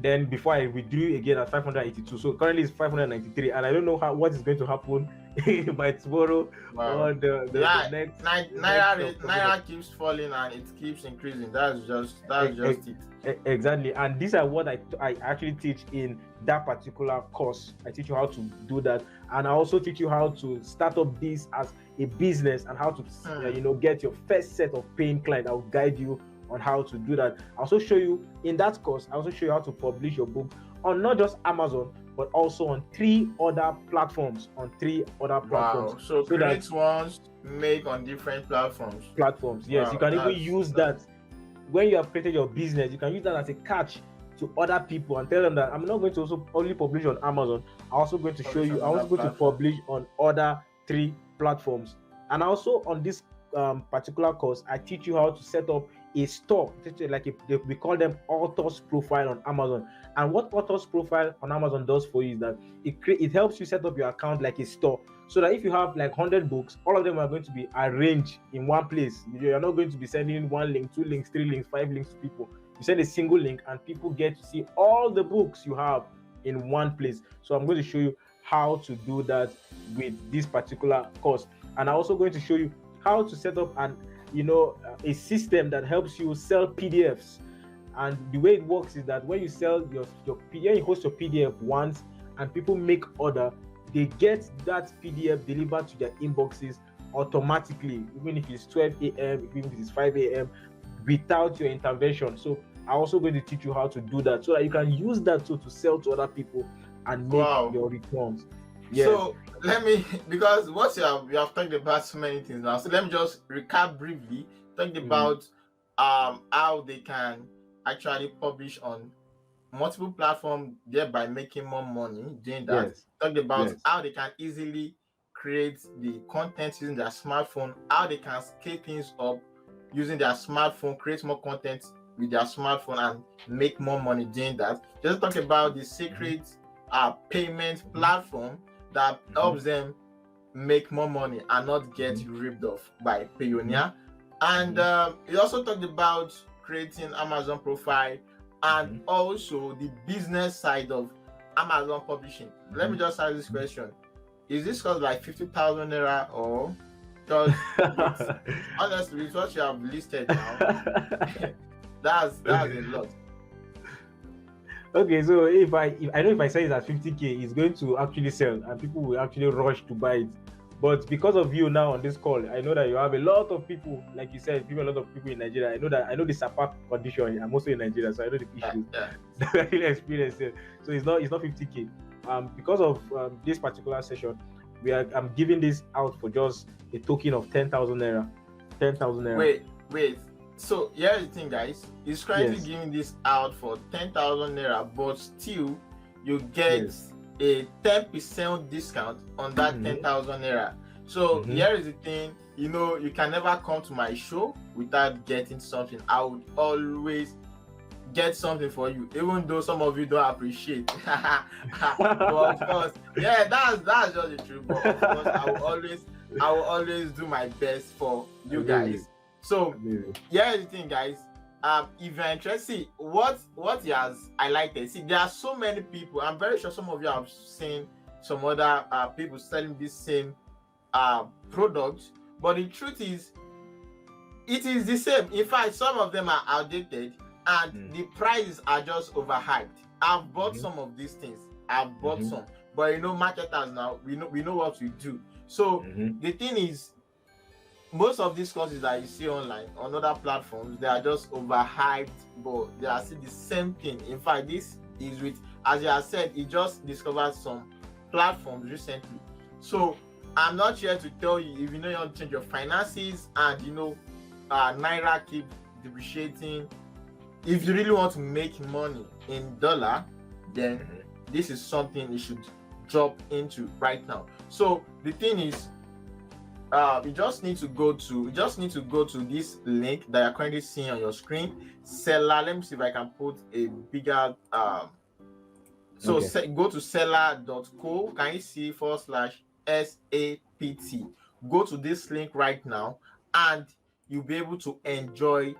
Then before I withdrew again at 582. So currently it's 593, and I don't know what is going to happen by tomorrow. Wow. Or the next. Naira keeps falling and it keeps increasing. That's just it. Exactly, and these are what I actually teach in that particular course. I teach you how to do that, and I also teach you how to start up this as a business and how to get your first set of paying clients. I will guide you on how to do that. I also show you in that course. I also show you how to publish your book on not just Amazon but also on 3 other platforms. Wow. So create ones, make on different platforms. Yes, wow, you can even use that when you have created your business. You can use that as a catch to other people and tell them that I'm not going to also only publish on Amazon. I'm also going to show you. I'm also going to publish on other 3 platforms. And also on this particular course, I teach you how to set up a store, we call them author's profile on Amazon. And what author's profile on Amazon does for you is that it helps you set up your account like a store, so that if you have like 100 books, all of them are going to be arranged in one place. You're not going to be sending 1 link, 2 links, 3 links, 5 links to people. You send a single link and people get to see all the books you have in one place. So I'm going to show you how to do that with this particular course. And I'm also going to show you how to set up a system that helps you sell PDFs. And the way it works is that when you sell you host your PDF once and people make order, they get that PDF delivered to their inboxes automatically, even if it's 12 a.m., even if it's 5 a.m., without your intervention. So I'm also going to teach you how to do that so that you can use that to sell to other people and make your returns. Yes. So let me, because what you have talked about so many things now. So let me just recap briefly. Talked about how they can actually publish on multiple platforms, thereby making more money doing that. Yes. Talked about how they can easily create the content using their smartphone, how they can scale things up using their smartphone, create more content with their smartphone and make more money doing that. Just talk about the secret payment platform that helps them make more money and not get ripped off by Payoneer. And he also talked about creating Amazon profile and also the business side of Amazon publishing. Let me just ask this question. Is this cost like 50,000 naira or because honestly with what you have listed now, that's a lot. Okay, so if I know if I sell it at 50K, it's going to actually sell and people will actually rush to buy it. But because of you now on this call, I know that you have a lot of people, like you said, a lot of people in Nigeria. I know the SAPAP condition. I'm also in Nigeria, so I know the issues Yeah. that I really experienced it. So it's not 50K. Because of this particular session, I'm giving this out for just a token of 10,000 naira. 10,000 naira. Wait. So here's the thing, guys. He's currently Yes. giving this out for 10,000 naira, but still you get Yes. a 10% discount on that Mhm. 10,000 naira. So Mhm. here is the thing. You can never come to my show without getting something. I would always get something for you, even though some of you don't appreciate. But of course, yeah, that's just the truth. But of course, I will always do my best for you Amazing. guys. So Amazing. yeah, the thing, guys. If you're interested, see what he has highlighted. See, there are so many people. I'm very sure some of you have seen some other people selling this same product, but the truth is, it is the same. In fact, some of them are outdated and the prices are just overhyped. I've bought some of these things. I've bought some, but marketers now we know what we do. So the thing is, most of these courses that you see online on other platforms, they are just overhyped, but they are still the same thing. In fact, this is with, as you have said, he just discovered some platforms recently. So I'm not here to tell you, if you want to change your finances and Naira keep depreciating, if you really want to make money in dollar, then this is something you should drop into right now. So the thing is, you just need to go to this link that you're currently seeing on your screen. Seller, let me see if I can put a bigger go to seller.co. Can you see /SAPT? Go to this link right now and you'll be able to enjoy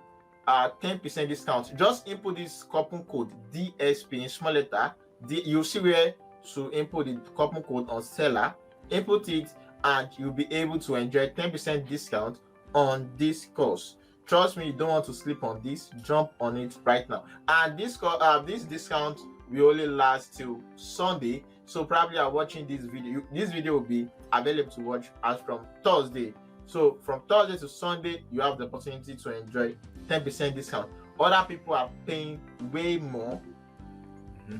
10% discount. Just input this coupon code DSP in small letter. You'll see where to input the coupon code on seller. Input it and you'll be able to enjoy 10% discount on this course. Trust me, you don't want to sleep on this. Jump on it right now. And this discount will only last till Sunday. So probably you're watching this video. This video will be available to watch as from Thursday. So from Thursday to Sunday, you have the opportunity to enjoy 10% discount. Other people are paying way more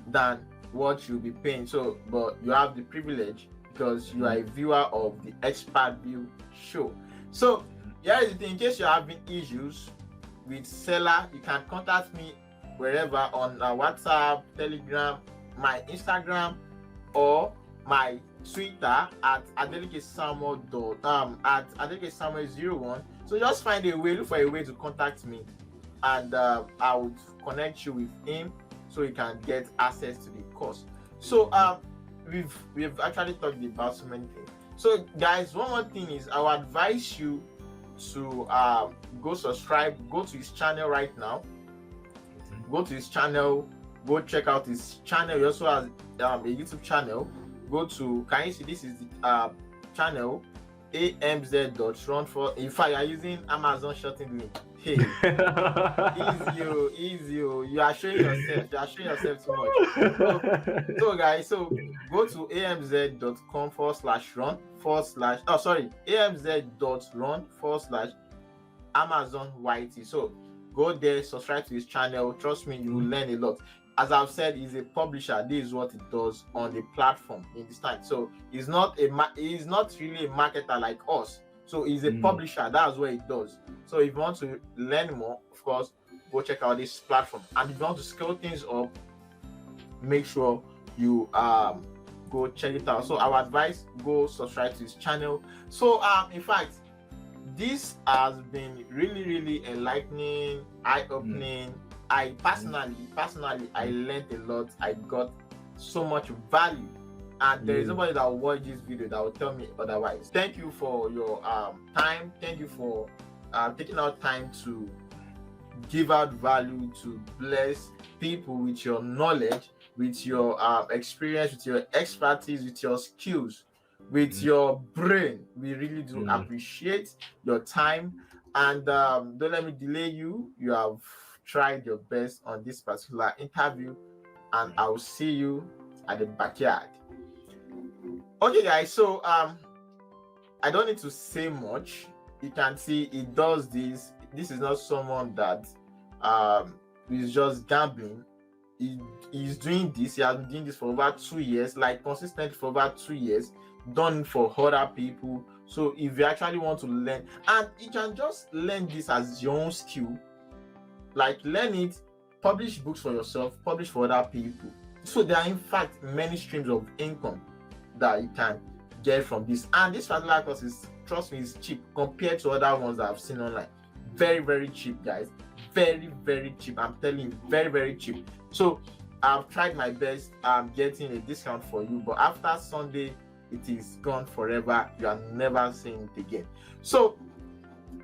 than what you'll be paying. So, but you have the privilege because you are a viewer of the ExpertView show. So, here is the thing: in case you're having issues with seller, you can contact me wherever on WhatsApp, Telegram, my Instagram, or my Twitter at Adeleke Samuel at Adeleke Samuel 01. So just look for a way to contact me, and I would connect you with him so you can get access to the course. So we've actually talked about so many things. So guys, one more thing is I would advise you to go subscribe, go to his channel right now. Go to his channel, go check out his channel. He also has a YouTube channel. Go to, can you see this is the channel amz.run for. In fact, you are using Amazon shorting link. Hey, easy. You are showing yourself too much. So guys, so go to amz.com/run/ amz.run/Amazon YT. So go there, subscribe to his channel. Trust me, you will learn a lot. As I've said, he's a publisher. This is what he does on the platform in this time. So he's not really a marketer like us. So he's a publisher. That's what he does. So if you want to learn more, of course, go check out this platform. And if you want to scale things up, make sure you go check it out. So our advice, go subscribe to his channel. So in fact, this has been really enlightening, eye-opening. I personally I learned a lot. I got so much value, and there is nobody that will watch this video that will tell me otherwise. Thank you for your time. Thank you for taking out time to give out value, to bless people with your knowledge, with your experience, with your expertise, with your skills, with your brain. We really do appreciate your time, and don't let me delay you. You have tried your best on this particular interview. and I'll see you at the backyard. Okay, guys, so I don't need to say much. You can see it does this. This is not someone that is just gambling. He's doing this. He has been doing this for over 2 years, like consistent for over 2 years, done for other people. So if you actually want to learn, and you can just learn this as your own skill, like learn it, publish books for yourself, publish for other people. So there are in fact many streams of income that you can get from this. And this particular course is, trust me, is cheap compared to other ones that I've seen online. Very, very cheap, guys. Very, very cheap. I'm telling you, very, very cheap. So I've tried my best getting a discount for you, but after Sunday it is gone forever. You are never seeing it again. So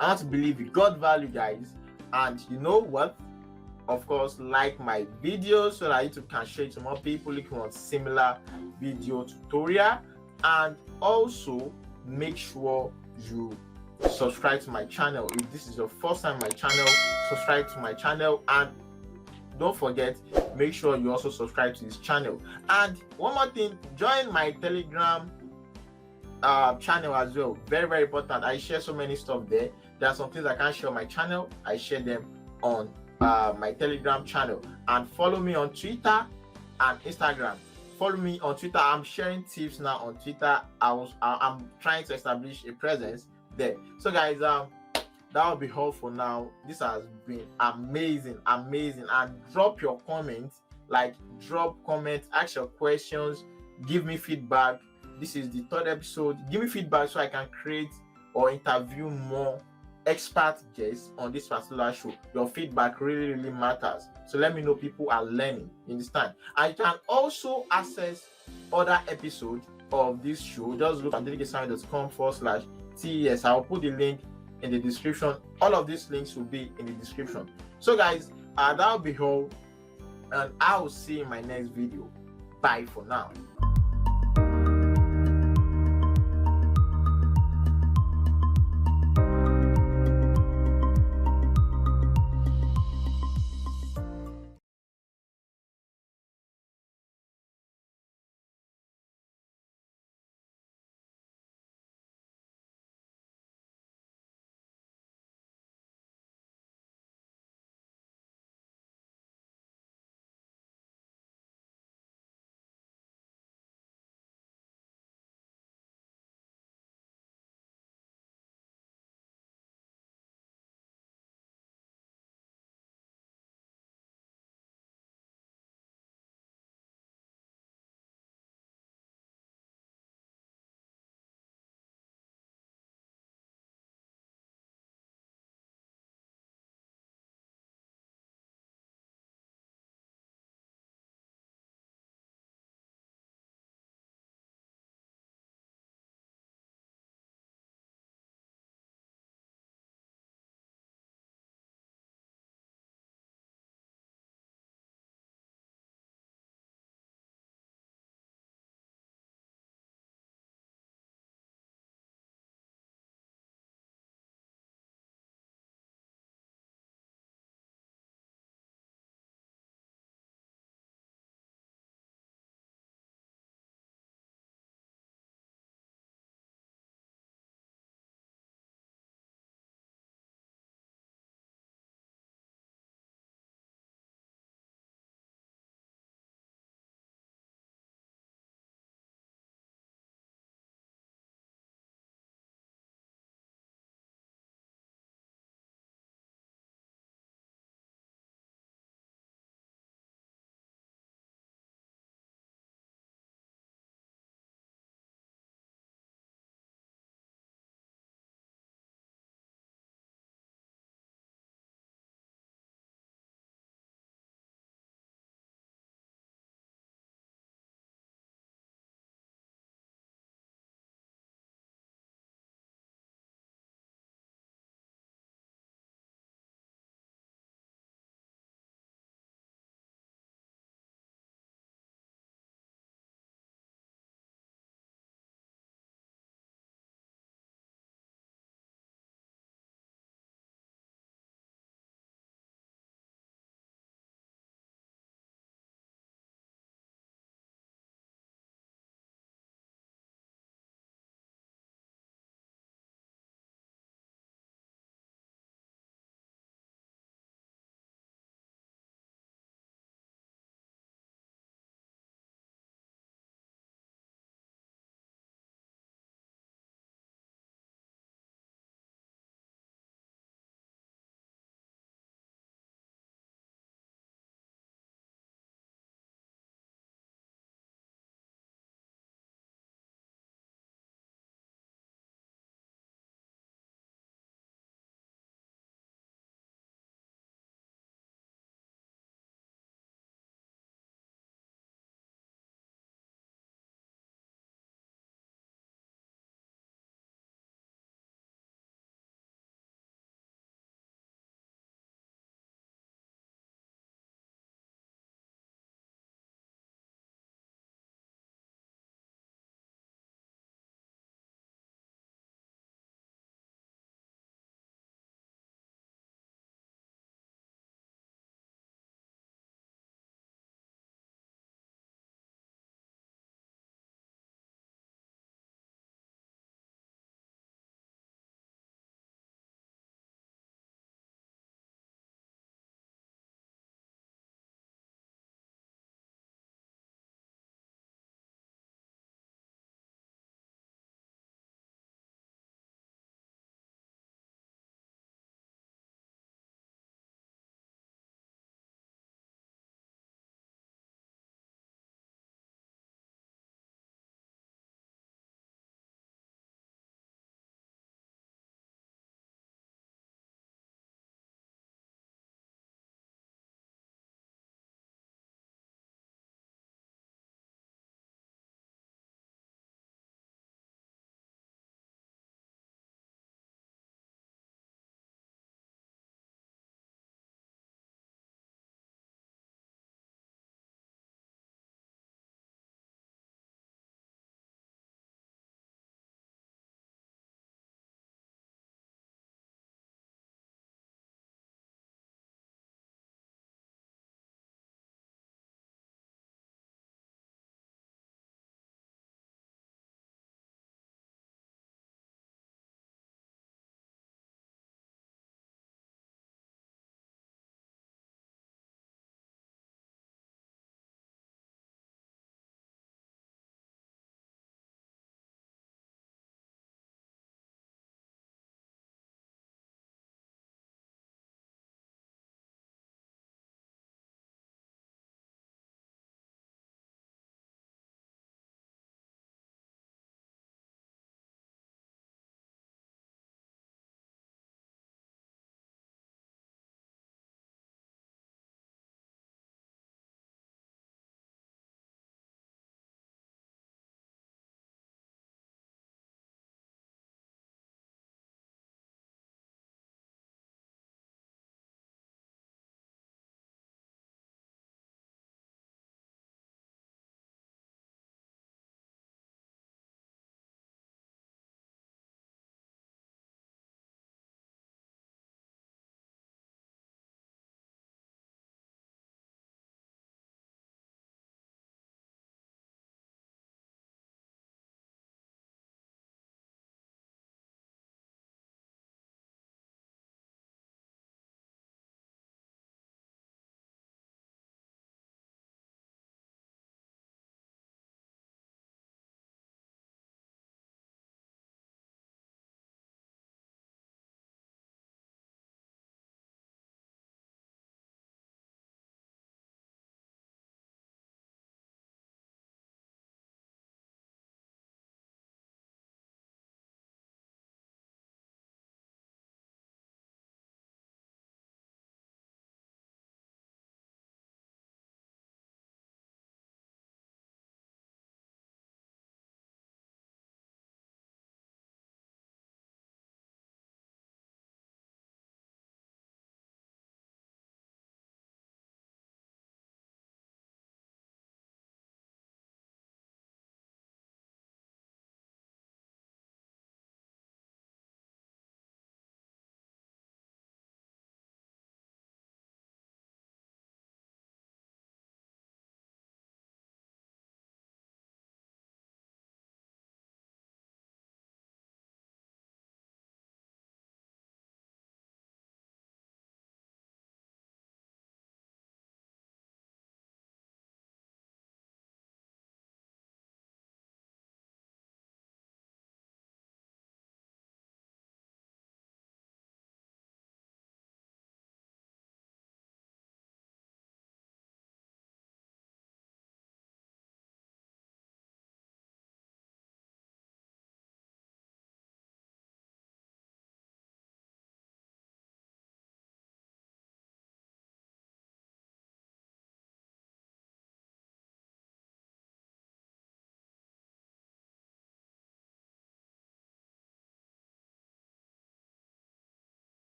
I want to believe you got value, guys. And you know what? Of course, like my videos so that YouTube can share it to more people looking for similar video tutorial. And also make sure you subscribe to my channel. If this is your first time on my channel, subscribe to my channel, and don't forget, make sure you also subscribe to this channel. And one more thing, join my Telegram channel as well. Very, very important. I share so many stuff there. There are some things I can't share on my channel. I share them on my Telegram channel. And follow me on Twitter and Instagram. Follow me on Twitter. I'm sharing tips now on Twitter. I'm trying to establish a presence there. So guys, that will be all for now. This has been amazing. And drop your comments, ask your questions, give me feedback. This is the 3rd episode. Give me feedback so I can create or interview more expert guests on this particular show. Your feedback really matters. So let me know people are learning. You understand? And you can also access other episodes of this show. Just look at adeleke.com/TES. I'll put the link in the description. All of these links will be in the description. So guys, that'll be all, and I will see you in my next video. Bye for now.